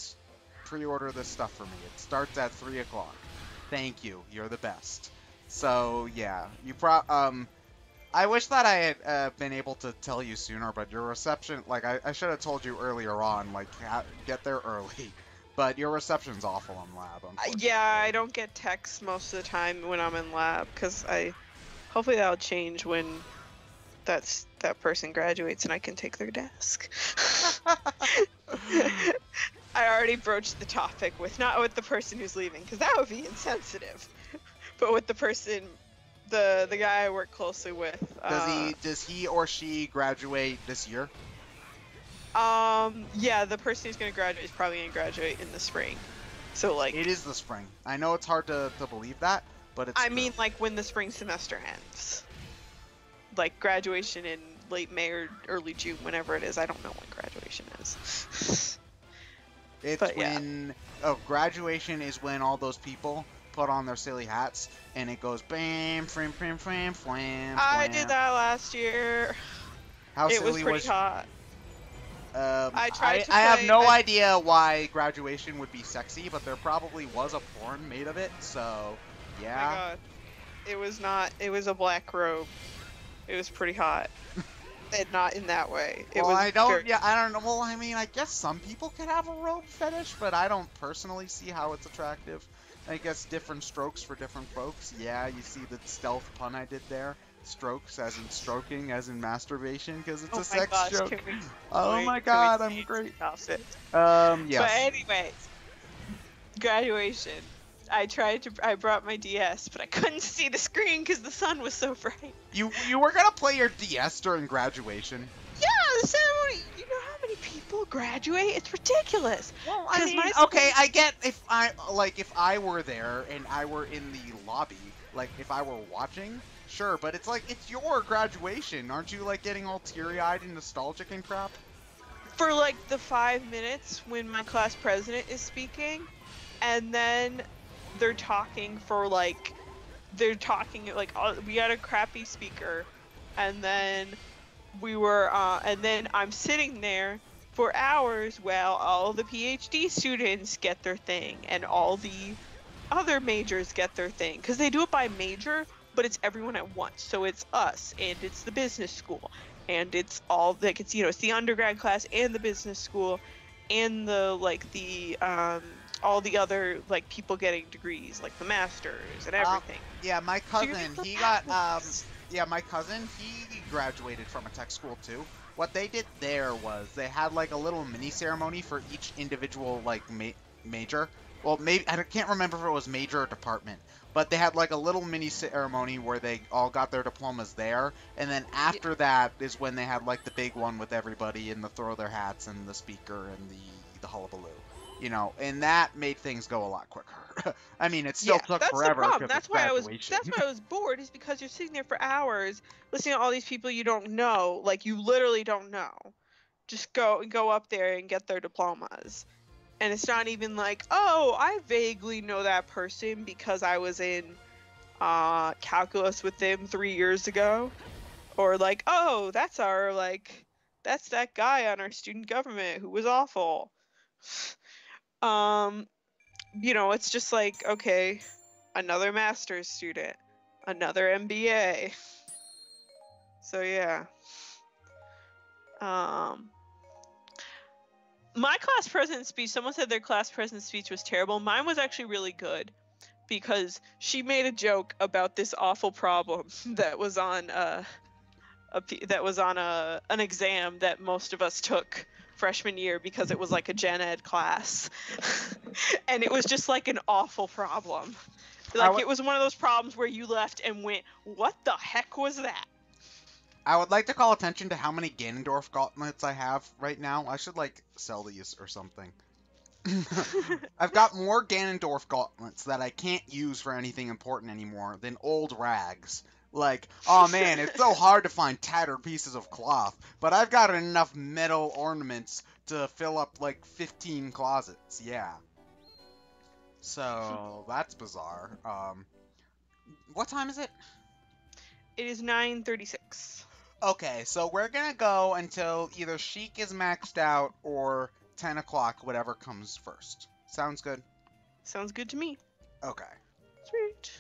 pre-order this stuff for me. It starts at 3 o'clock. Thank you. You're the best." So yeah, I wish that I had been able to tell you sooner, but your reception, like, I should have told you earlier on, like, get there early. But your reception's awful in lab, unfortunately.
Yeah, I don't get texts most of the time when I'm in lab, because hopefully that'll change when that person graduates and I can take their desk. I already broached the topic not with the person who's leaving, because that would be insensitive, but with the person, the guy I work closely with.
Does he or she graduate this year?
Yeah, the person who's gonna graduate is probably gonna graduate in the spring. So like,
it is the spring. I know it's hard to believe that, but it's.
I mean, like when the spring semester ends, like graduation in late May or early June, whenever it is. I don't know when graduation is.
It's
but,
when graduation is when all those people put on their silly hats and it goes bam, flam, flam, flam, flam.
I did that last year.
How
it
silly
was pretty hot. I tried to
I have
play-
no idea why graduation would be sexy, but there probably was a porn made of it, so
Oh my
yeah.
god. It was not. It was a black robe. It was pretty hot. And not in that way. It
Well,
was
I don't.
very-
Yeah, I don't know. Well, I mean, I guess some people could have a robe fetish, but I don't personally see how it's attractive. I guess different strokes for different folks. Yeah, you see the stealth pun I did there. Strokes, as in stroking, as in masturbation, because it's
Oh
a
my
sex
gosh,
joke.
can we-
Oh
wait,
my
can we
god, I'm
change
great.
the outfit?
Yes.
But anyways, graduation. I brought my DS, but I couldn't see the screen because the sun was so bright.
You were gonna play your DS during graduation.
Yeah, the ceremony. You know how many people graduate? It's ridiculous.
Well,
'Cause
I mean,
my school-
okay, I get if I were there and I were in the lobby, like if I were watching, sure, but it's like it's your graduation, aren't you? Like getting all teary-eyed and nostalgic and crap.
For like the 5 minutes when my class president is speaking, and then they're talking oh, we had a crappy speaker, and then and then I'm sitting there for hours while all the PhD students get their thing and all the other majors get their thing, because they do it by major, but it's everyone at once. So it's us, and it's the business school, and it's all like it's it's the undergrad class and the business school, and all the other like people getting degrees, like the masters and everything.
Yeah, my
So you're
cousin,
just
he
like,
got yeah, my cousin, he graduated from a tech school too. What they did there was they had like a little mini ceremony for each individual like major. Well, maybe I can't remember if it was major or department, but they had like a little mini ceremony where they all got their diplomas there, and then after that is when they had like the big one with everybody and the throw their hats and the speaker and the hullabaloo. And that made things go a lot quicker. I mean, it still took
that's
forever.
the problem.
'Cause
That's
it's
why
graduation.
I was bored, is because you're sitting there for hours listening to all these people you don't know, like you literally don't know. Just go up there and get their diplomas. And it's not even like, oh, I vaguely know that person because I was in calculus with them 3 years ago. Or like, oh, that's that guy on our student government who was awful. It's just like, okay, another master's student, another MBA. So yeah. My class president speech, someone said their class president speech was terrible. Mine was actually really good because she made a joke about this awful problem that was on an exam that most of us took freshman year because it was like a gen ed class. And it was just like an awful problem. Like it was one of those problems where you left and went, what the heck was that?
I would like to call attention to how many Ganondorf gauntlets I have right now. I should like sell these or something. I've got more Ganondorf gauntlets that I can't use for anything important anymore than old rags. Like, oh man, it's so hard to find tattered pieces of cloth, but I've got enough metal ornaments to fill up like 15 closets. Yeah. So that's bizarre. What time is it?
It is 9:36.
Okay, so we're gonna go until either Sheik is maxed out or 10 o'clock, whatever comes first. Sounds good?
Sounds good to me.
Okay.
Sweet.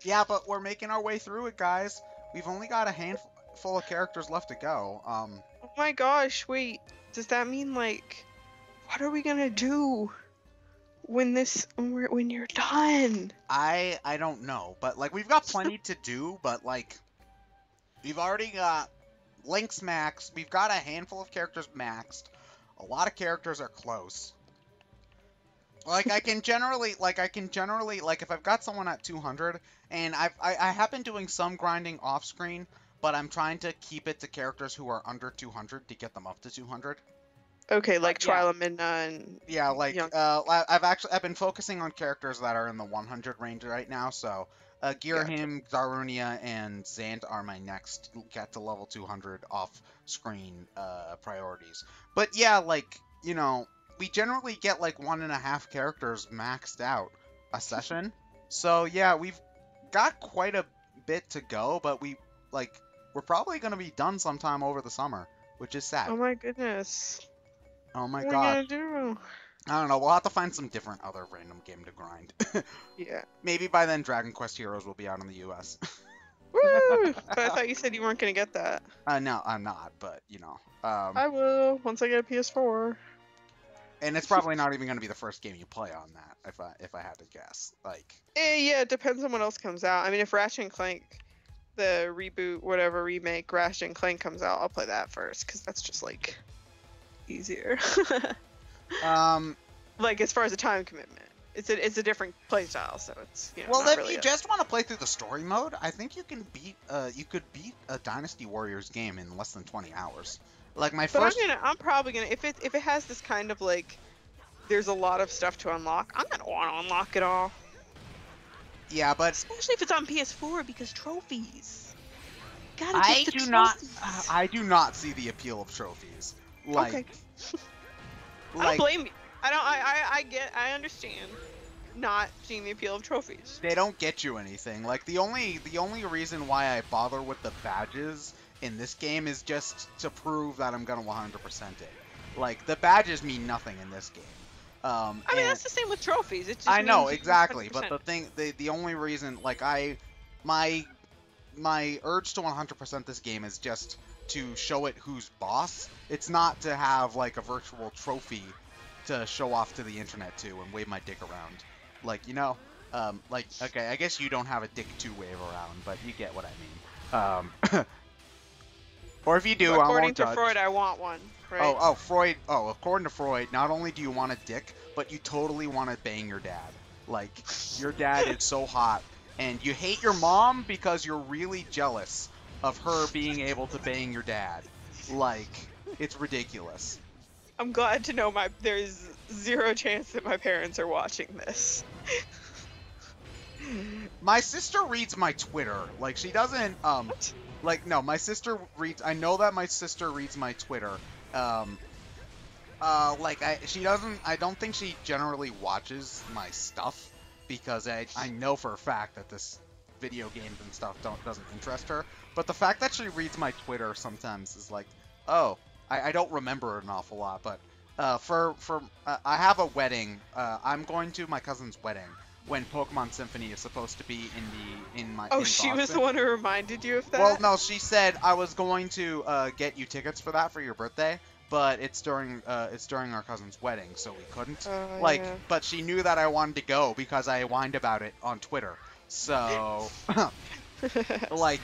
Yeah, but we're making our way through it, guys. We've only got a handful of characters left to go.
Oh my gosh, wait. Does that mean, like, what are we gonna do when you're done?
I don't know, but like we've got plenty to do, but like we've already got Link's maxed. We've got a handful of characters maxed. A lot of characters are close. Like I can generally if I've got someone at 200, and I have been doing some grinding off screen, but I'm trying to keep it to characters who are under 200 to get them up to 200.
Okay, like
yeah.
Twyla and
Yeah, like
Young.
I've been focusing on characters that are in the 100 range right now. So Girahim, Darunia, and Zant are my next get to level 200 off screen priorities. But yeah, like we generally get like 1.5 characters maxed out a session. So yeah, we've got quite a bit to go, but we're probably gonna be done sometime over the summer. which is sad.
Oh my goodness.
Oh my
What am I
god.
gonna do?
I don't know. We'll have to find some different other random game to grind.
Yeah.
Maybe by then Dragon Quest Heroes will be out in the U.S.
Woo! But I thought you said you weren't gonna get that.
No, I'm not, but you know.
I will once I get a PS4.
And it's probably not even going to be the first game you play on that, if I had to guess. Like,
Yeah, it depends on what else comes out. I mean, if Ratchet and Clank, the reboot, whatever remake, Ratchet and Clank comes out, I'll play that first because that's just like easier. Like as far as the time commitment, it's a different playstyle, so it's
well,
not
if
really
you just want to play through the story mode, I think you can beat you could beat a Dynasty Warriors game in less than 20 hours. Like my
But
first.
I'm probably gonna if it has this kind of like, there's a lot of stuff to unlock. I'm gonna want to unlock it all.
Yeah, but
Especially if it's on PS4 because trophies.
I do not see the appeal of trophies. Like,
okay.
like
I don't blame you. I understand not seeing the appeal of trophies.
they don't get you anything. Like the only reason why I bother with the badges in this game is just to prove that I'm gonna 100% it. Like the badges mean nothing in this game.
I mean that's the same with trophies. It just
I know
means
exactly,
100%.
but the only reason like my urge to 100% this game is just to show it who's boss. It's not to have like a virtual trophy to show off to the internet too and wave my dick around. Like, you know, like, okay, I guess you don't have a dick to wave around, but you get what I mean. Or if you do, I
according
won't
to
judge.
Freud, I want one. Right?
Oh, Freud. Oh, according to Freud, not only do you want a dick, but you totally want to bang your dad. Like, your dad is so hot, and you hate your mom because you're really jealous of her being able to bang your dad. Like, it's ridiculous.
I'm glad to know there's zero chance that my parents are watching this.
My sister reads my Twitter. Like, she doesn't,
What?
like, no, my sister reads, I know that my sister reads my Twitter. Like, I don't think she generally watches my stuff, because I know for a fact that this video games and stuff doesn't interest her. But the fact that she reads my Twitter sometimes is like, oh, I don't remember an awful lot, but I have a wedding. I'm going to my cousin's wedding when Pokemon Symphony is supposed to be in
She was the one who reminded you of that?
Well, no, she said I was going to get you tickets for that for your birthday, but it's during our cousin's wedding, so we couldn't.
Yeah.
But she knew that I wanted to go because I whined about it on Twitter. So, like,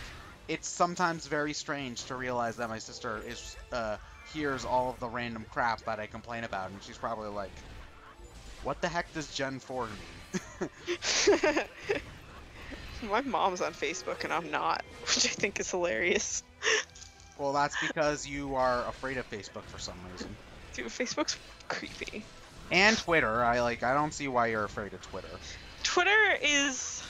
it's sometimes very strange to realize that my sister hears all of the random crap that I complain about, and she's probably like, what the heck does Gen 4 mean?
My mom's on Facebook and I'm not, which I think is hilarious.
Well, that's because you are afraid of Facebook for some reason.
Dude, Facebook's creepy.
And Twitter. I don't see why you're afraid of Twitter.
Twitter is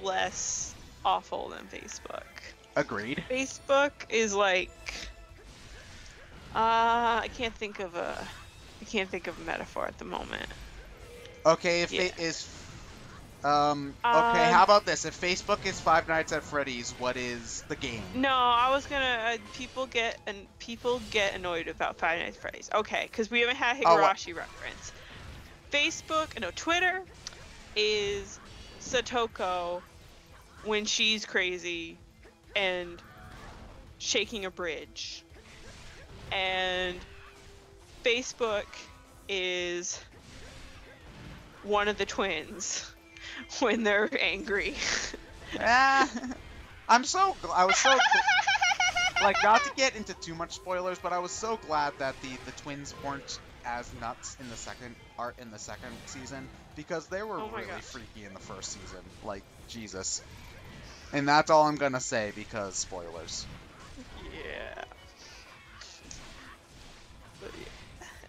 less awful than Facebook.
Agreed.
Facebook is like, I can't think of a metaphor at the moment.
Okay, if it is, okay, how about this? If Facebook is Five Nights at Freddy's, what is the game?
No, I was gonna. People get annoyed about Five Nights at Freddy's. Okay, because we haven't had Higurashi reference. Twitter is Satoko when she's crazy and shaking a bridge, and Facebook is one of the twins when they're angry.
I was so like, not to get into too much spoilers, but I was so glad that the twins weren't as nuts in the second season, because they were really freaky in the first season. Like, Jesus. And that's all I'm gonna say, because spoilers.
Yeah. But yeah.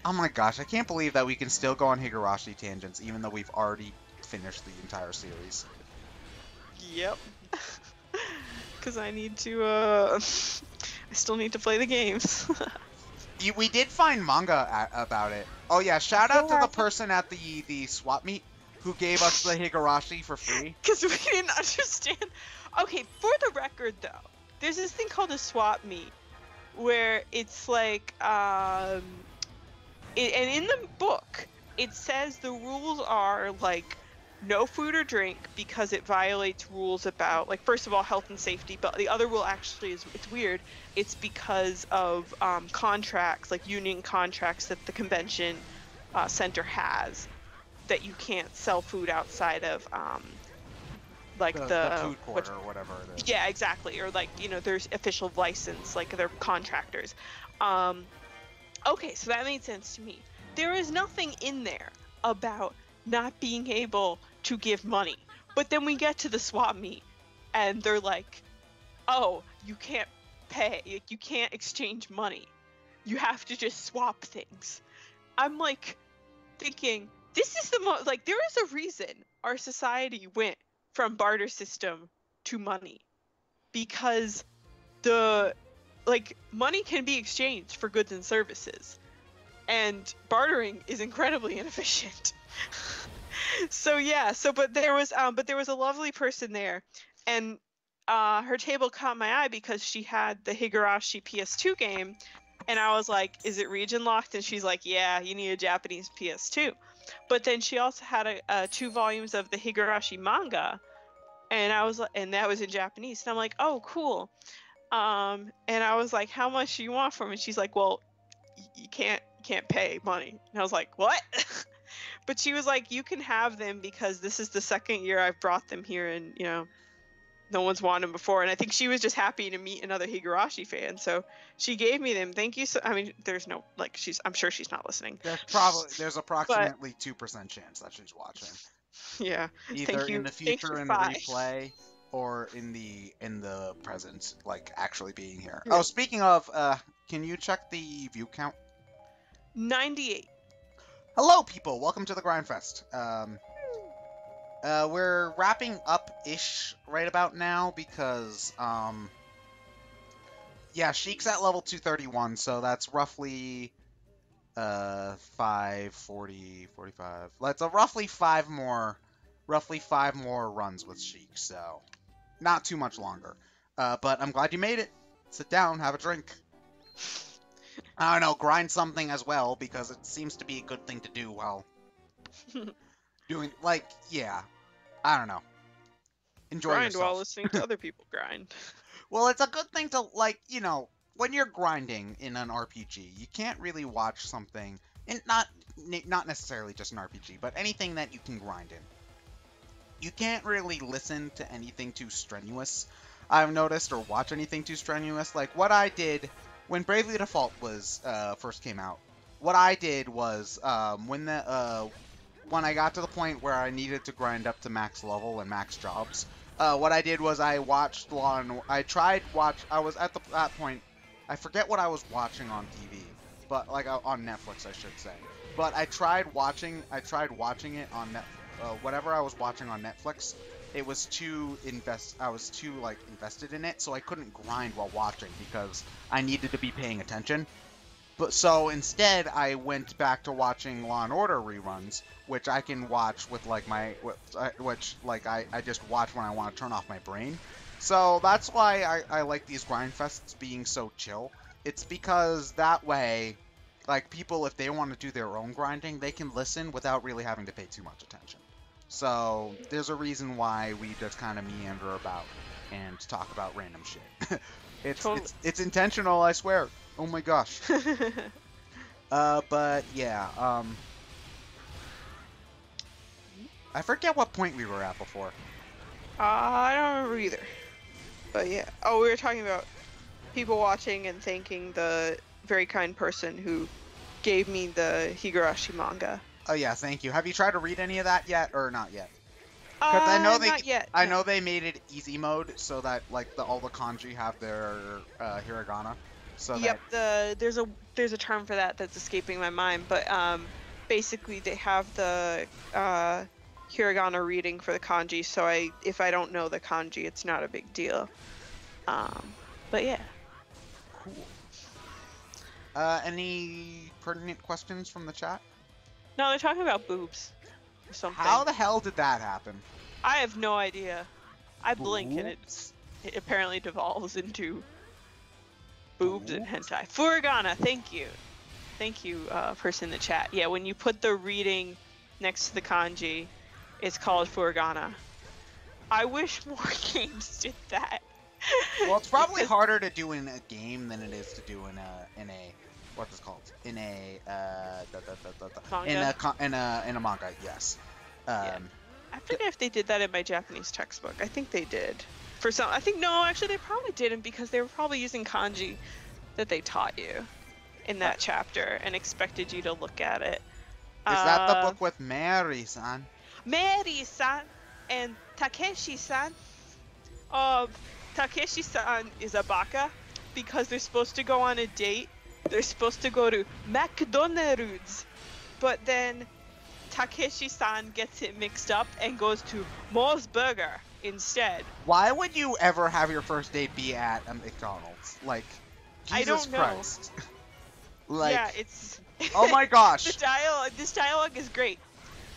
Oh my gosh, I can't believe that we can still go on Higurashi tangents even though we've already finished the entire series.
Yep. Because I need to, I still need to play the games.
We did find manga about it. Oh yeah, shout out to the person at the swap meet who gave us the Higurashi for free.
Because we didn't understand. Okay, for the record though, there's this thing called a swap meet, where it's like, and in the book, it says the rules are like no food or drink because it violates rules about, like, first of all, health and safety, but the other rule actually is, it's weird, it's because of contracts, like union contracts that the convention center has, that you can't sell food outside of like
the food court or whatever it is.
Yeah, exactly. Or like, you know, there's official license, like they're contractors. Okay, so that made sense to me. There is nothing in there about not being able to give money. But then we get to the swap meet and they're like, oh, you can't pay, you can't exchange money. You have to just swap things. I'm like thinking, this is the most, like, there is a reason our society went from barter system to money, because money can be exchanged for goods and services, and bartering is incredibly inefficient. But there was a lovely person there, and her table caught my eye because she had the Higurashi PS2 game, and I was like, is it region locked? And she's like, yeah, you need a Japanese PS2. But then she also had 2 volumes of the Higurashi manga, and that was in Japanese. And I'm like, oh, cool. And I was like, how much do you want from it? And she's like, well, you can't pay money. And I was like, what? But she was like, you can have them because this is the second year I've brought them here, and you know, no one's wanted them before. And I think she was just happy to meet another Higurashi fan, so she gave me them. Thank you. So I mean, there's no, like, I'm sure she's not listening.
There's approximately 2% chance that she's watching.
Yeah.
Either in the future in the replay, or in the present, like actually being here. Yeah. Oh, speaking of, can you check the view count?
98.
Hello, people. Welcome to the Grindfest. We're wrapping up-ish right about now because, yeah, Sheik's at level 231, so that's roughly, 40, 45. That's roughly 5 more runs with Sheik, so not too much longer. But I'm glad you made it. Sit down, have a drink. I don't know, grind something as well, because it seems to be a good thing to do while doing, like, yeah. I don't know. Enjoy
grind
yourself.
While listening to other people grind.
Well, it's a good thing to, like, you know, when you're grinding in an RPG, you can't really watch something, and not necessarily just an RPG, but anything that you can grind in. You can't really listen to anything too strenuous, I've noticed, or watch anything too strenuous. Like, what I did when Bravely Default was first came out, what I did was when I got to the point where I needed to grind up to max level and max jobs, what I did was I watched I was at that point, I forget what I was watching on TV, but like on Netflix, I should say. But I tried watching it on whatever I was watching on Netflix. It was I was too like invested in it, so I couldn't grind while watching because I needed to be paying attention. But so instead, I went back to watching Law and Order reruns, which I can watch with like I just watch when I want to turn off my brain. So that's why I like these Grindfests being so chill. It's because that way, like, people, if they want to do their own grinding, they can listen without really having to pay too much attention. So there's a reason why we just kind of meander about and talk about random shit. It's intentional, I swear. Oh my gosh. But yeah, I forget what point we were at before.
I don't remember either. But yeah. Oh, we were talking about people watching and thanking the very kind person who gave me the Higurashi manga.
Oh yeah, thank you. Have you tried to read any of that yet, or not yet? Because I know
not yet.
I know they made it easy mode so that like all the kanji have their hiragana. So
yep. There's a term for that that's escaping my mind, but basically they have the hiragana reading for the kanji. So if I don't know the kanji, it's not a big deal. But yeah.
Cool. Any pertinent questions from the chat?
No, they're talking about boobs or something.
How the hell did that happen?
I have no idea. I blink and it's it apparently devolves into boobs and hentai. Furigana, thank you. Thank you, person in the chat. Yeah, when you put the reading next to the kanji, it's called furigana. I wish more games did that.
Well, it's probably harder to do in a game than it is to do in a what's it called? In a
Manga?
in a manga. Yes.
Yeah. I forget if they did that in my Japanese textbook. I think they did. For some, I think no, actually they probably didn't because they were probably using kanji that they taught you in that chapter and expected you to look at it.
Is that the book with Mary-san?
Mary-san and Takeshi-san. Takeshi-san is a baka because they're supposed to go on a date. They're supposed to go to McDonald's, but then Takeshi-san gets it mixed up and goes to Moe's Burger instead.
Why would you ever have your first date be at a McDonald's? Like, Jesus
I don't know.
Christ. Like,
yeah, it's.
Oh my gosh.
This dialogue is great.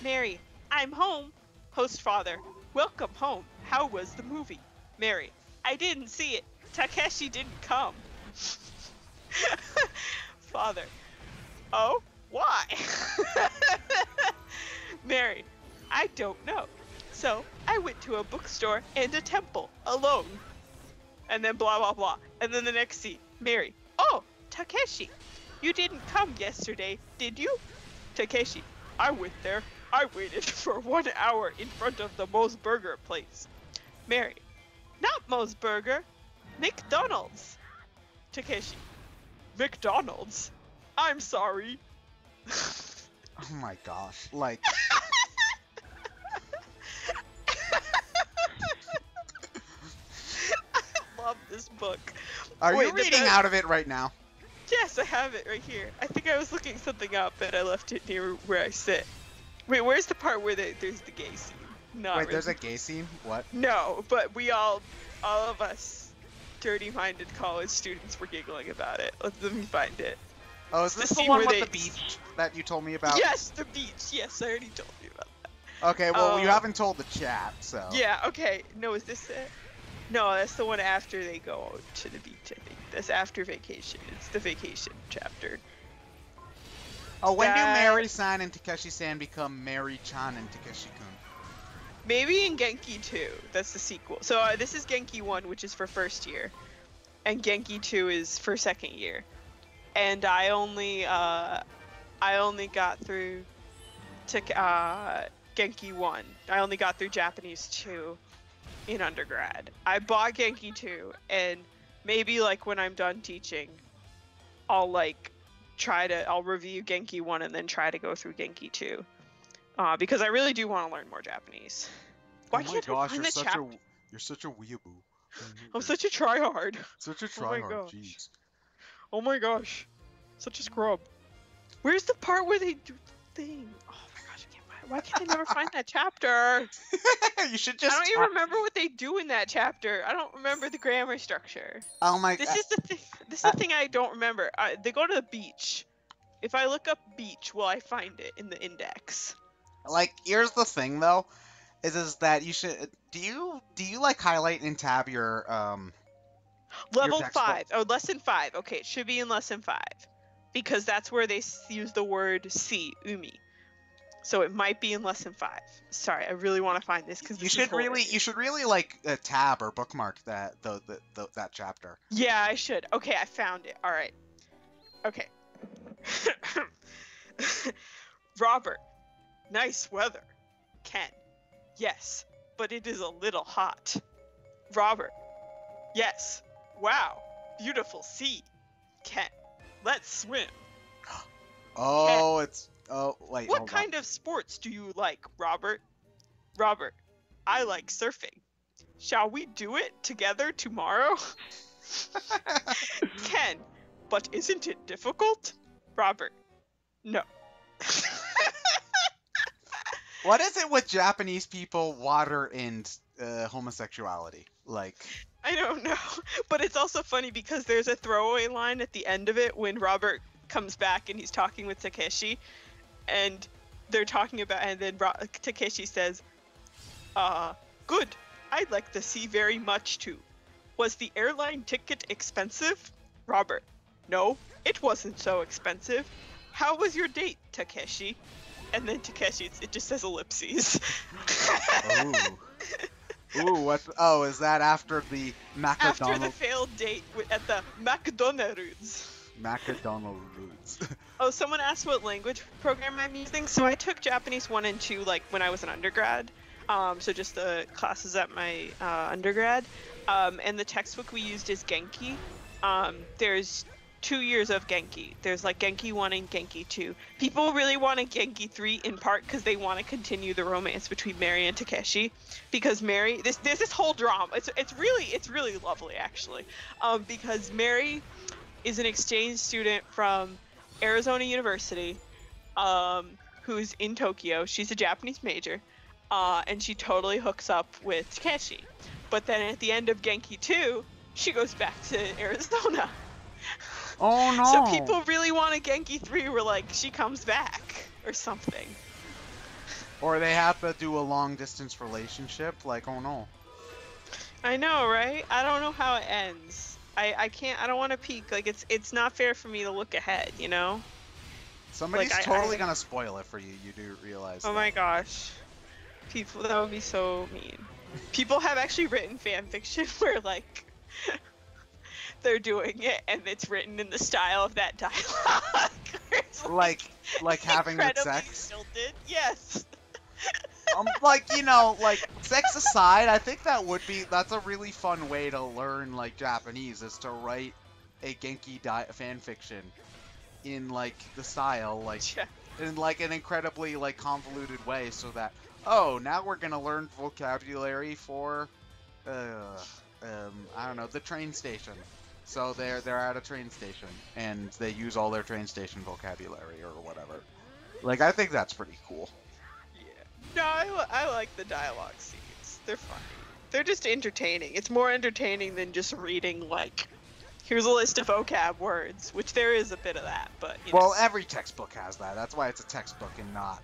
Mary, I'm home. Host father, welcome home. How was the movie? Mary, I didn't see it. Takeshi didn't come. Father, oh, why? Mary, I don't know. So I went to a bookstore and a temple alone. And then blah, blah, blah. And then the next scene, Mary, oh, Takeshi, you didn't come yesterday, did you? Takeshi, I went there. I waited for 1 hour in front of the Moe's Burger place. Mary, not Moe's Burger, McDonald's. Takeshi, McDonald's? I'm sorry.
Oh my gosh. Like.
I love this book.
Are you reading out of it right now?
Yes, I have it right here. I think I was looking something up and I left it near where I sit. Wait, where's the part where there's the gay scene? No.
Wait, there's a gay scene? What?
No, but we all of us dirty-minded college students were giggling about it. Let me find it.
Oh, is this the one with the beach that you told me about?
Yes, the beach. Yes, I already told you about that.
Okay, well, you haven't told the chat, so.
Yeah, okay. No, is this it? No, that's the one after they go to the beach, I think. That's after vacation. It's the vacation chapter.
Oh, when do Mary-san and Takeshi-san become Mary-chan and Takeshi-kun?
Maybe in Genki 2. That's the sequel. So this is Genki 1, which is for first year. And Genki 2 is for second year. And I only got through Genki 1. I only got through Japanese 2 in undergrad. I bought Genki 2, and maybe like when I'm done teaching, I'll review Genki 1 and then try to go through Genki 2. Because I really do want to learn more Japanese. Why can't I find the chapter?
You're such a weeaboo.
I'm such a tryhard.
Such a tryhard, jeez.
Oh my gosh. Such a scrub. Where's the part where they do the thing? Oh my gosh, I can't find it. Why can't I never find that chapter?
You should just.
I don't even remember what they do in that chapter. I don't remember the grammar structure.
Oh my.
This is the thing. This is the thing I don't remember. They go to the beach. If I look up beach, will I find it in the index?
Like, here's the thing though, is that you should. Do you like highlight and tab your
Level 5 or lesson 5? Okay, it should be in lesson 5, because that's where they use the word "see" umi. So it might be in lesson 5. Sorry, I really want to find this because you should
really like tab or bookmark that that chapter.
Yeah, I should. Okay, I found it. All right. Okay. Robert, nice weather. Ken, yes, but it is a little hot. Robert, yes, wow, beautiful sea. Ken, let's swim.
Oh,
Ken,
wait.
what kind of sports do you like, Robert? Robert, I like surfing. Shall we do it together tomorrow? Ken, but isn't it difficult? Robert, no.
What is it with Japanese people, water, and homosexuality? Like,
I don't know, but it's also funny because there's a throwaway line at the end of it when Robert comes back and he's talking with Takeshi, and they're talking about, and then Takeshi says, good, I'd like the sea very much too. Was the airline ticket expensive? Robert. No, it wasn't so expensive. How was your date, Takeshi? And then Takeshi, it just says ellipses.
Ooh. Ooh, what? Oh, is that after the
After the
McDonald's?
failed date at the McDonald's.
McDonald's.
Oh, someone asked what language program I'm using. So I took Japanese 1 and 2 like when I was an undergrad. So just the classes at my undergrad. And the textbook we used is Genki. There's 2 years of Genki. There's like Genki 1 and Genki 2. People really want a Genki 3 in part because they want to continue the romance between Mary and Takeshi. Because Mary, there's this whole drama. It's really lovely actually. Because Mary is an exchange student from Arizona University, who's in Tokyo. She's a Japanese major, and she totally hooks up with Takeshi. But then at the end of Genki 2, she goes back to Arizona.
Oh no!
So people really want a Genki 3 where like she comes back or something.
Or they have to do a long distance relationship. Like, oh no.
I know, right? I don't know how it ends. I can't. I don't want to peek. Like it's not fair for me to look ahead. You know.
Somebody's
Like,
totally gonna spoil it for you. You do realize?
Oh my gosh. People, that would be so mean. People have actually written fan fiction where like they're doing it and it's written in the style of that dialogue. It's,
like having with
incredibly
sex.
stilted. Yes.
Like, like sex aside, I think that's a really fun way to learn like Japanese, is to write a Genki fan fiction in like the style, like
Yeah.
in like an incredibly like convoluted way, so that now we're gonna learn vocabulary for I don't know, the train station. So they're at a train station and they use all their train station vocabulary or whatever. Like, I think that's pretty cool.
No, I like the dialogue scenes. They're funny. They're just entertaining. It's more entertaining than just reading, like, here's a list of vocab words, which there is a bit of that, but, you
Well,
know.
every textbook has that. That's why it's a textbook and not,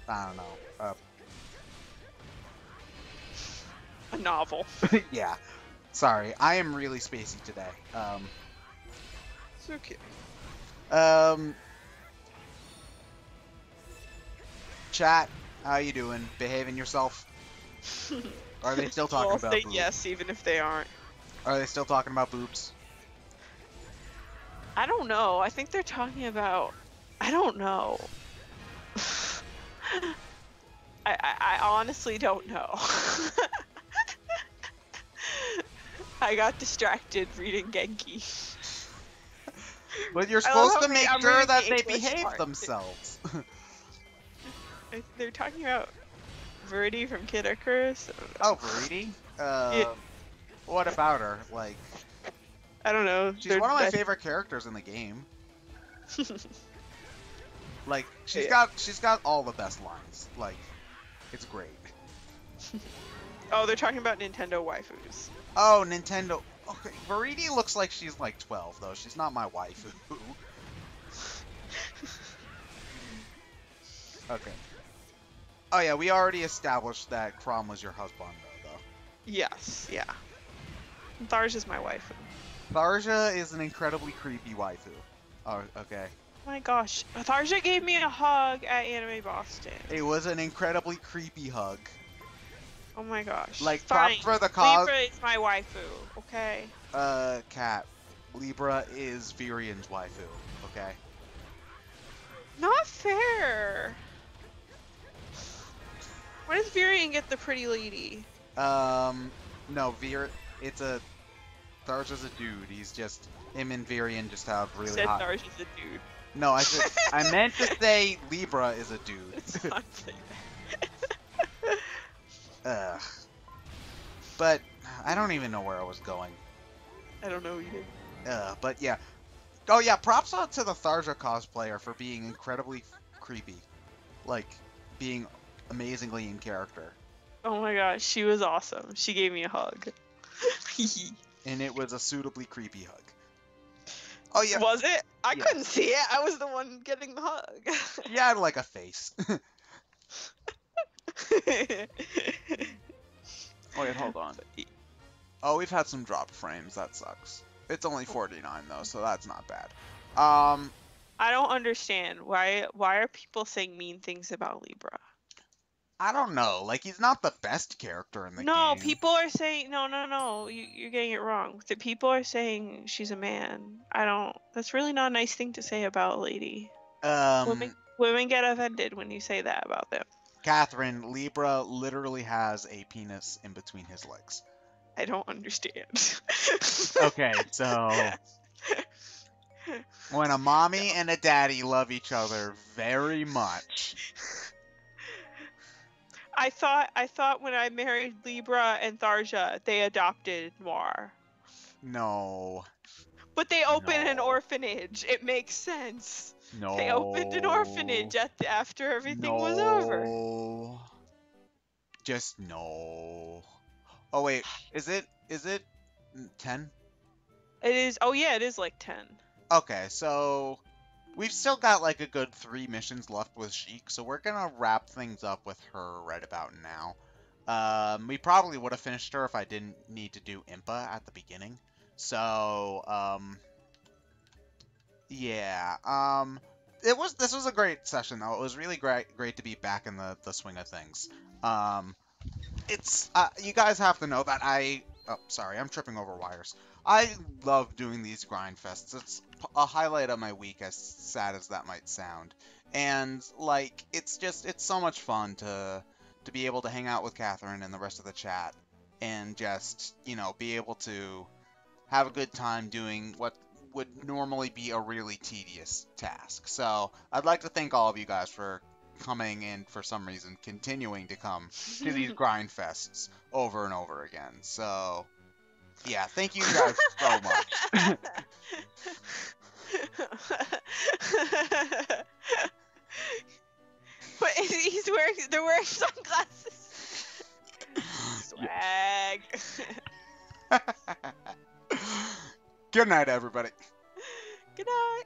I don't know.
A novel.
Yeah. Sorry, I am really spacey today.
It's okay.
Chat, how you doing? Behaving yourself? Are they still talking
I'll
about
say
boobs?
yes, even if they aren't.
Are they still talking about boobs?
I don't know. I think they're talking about... I don't know. I honestly don't know. I got distracted reading Genki.
But you're
I love
supposed to
how
make
I'm
sure
reading
that
the
they
English
behave
part.
themselves.
They're talking about Verdi from Kid Icarus.
Oh, Verdi?
Yeah.
What about her? Like,
I don't know.
she's one of my favorite characters in the game. Like, she's got all the best lines. Like, it's great.
Oh, they're talking about Nintendo waifus.
Oh, Nintendo. Okay, Veridi looks like she's like 12, though. She's not my waifu. Okay. Oh yeah, we already established that Chrom was your husband, though.
Yes, yeah. Tharja's my waifu.
Tharja is an incredibly creepy waifu. Oh, okay.
Oh my gosh. Tharja gave me a hug at Anime Boston.
It was an incredibly creepy hug.
Oh my gosh.
Like,
fine.
props for the cause.
Libra is my waifu, okay?
Cat. Libra is Virian's waifu, okay?
Not fair. Why does Virian get the pretty lady?
No, Tharja's a dude. He's just, him and Virian just have really
Said
hot.
Tharja's a dude.
No, I meant to say Libra is a dude.
It's not saying that.
Ugh. But I don't even know where I was going.
I don't know either.
But yeah. Oh yeah, props out to the Tharja cosplayer for being incredibly creepy. Like, being amazingly in character.
Oh my gosh, she was awesome. She gave me a hug.
And it was a suitably creepy hug. Oh yeah.
Was it? I
Yeah.
couldn't see it. I was the one getting the hug.
You had like a face. Oh wait, hold on. Oh, we've had some dropped frames. That sucks. It's only 49 though, so that's not bad. Um,
I don't understand why are people saying mean things about Libra?
I don't know. Like, he's not the best character in the
No,
game.
people are saying no. You're getting it wrong. The people are saying she's a man. I don't. That's really not a nice thing to say about a lady. Women get offended when you say that about them.
Catherine, Libra literally has a penis in between his legs.
I don't understand.
Okay, so when a mommy and a daddy love each other very much.
I thought when I married Libra and Tharja, they adopted Noir.
No.
But they opened an
No.
orphanage. It makes sense.
No.
They opened an orphanage after everything was over.
No. Just no. Oh wait, is it 10?
It is. Oh yeah, it is like 10.
Okay, so we've still got like a good 3 missions left with Sheik, so we're gonna wrap things up with her right about now. We probably would have finished her if I didn't need to do Impa at the beginning. So, yeah. This was a great session though. It was really great to be back in the swing of things. It's you guys have to know that oh, sorry, I'm tripping over wires. I love doing these grind fests. It's a highlight of my week, as sad as that might sound. And like, it's so much fun to be able to hang out with Catherine and the rest of the chat, and just, you know, be able to have a good time doing what would normally be a really tedious task. So I'd like to thank all of you guys for coming and, for some reason, continuing to come to these grind fests over and over again. So yeah, thank you guys so much.
But they're wearing sunglasses. Swag.
Good night, everybody.
Good night.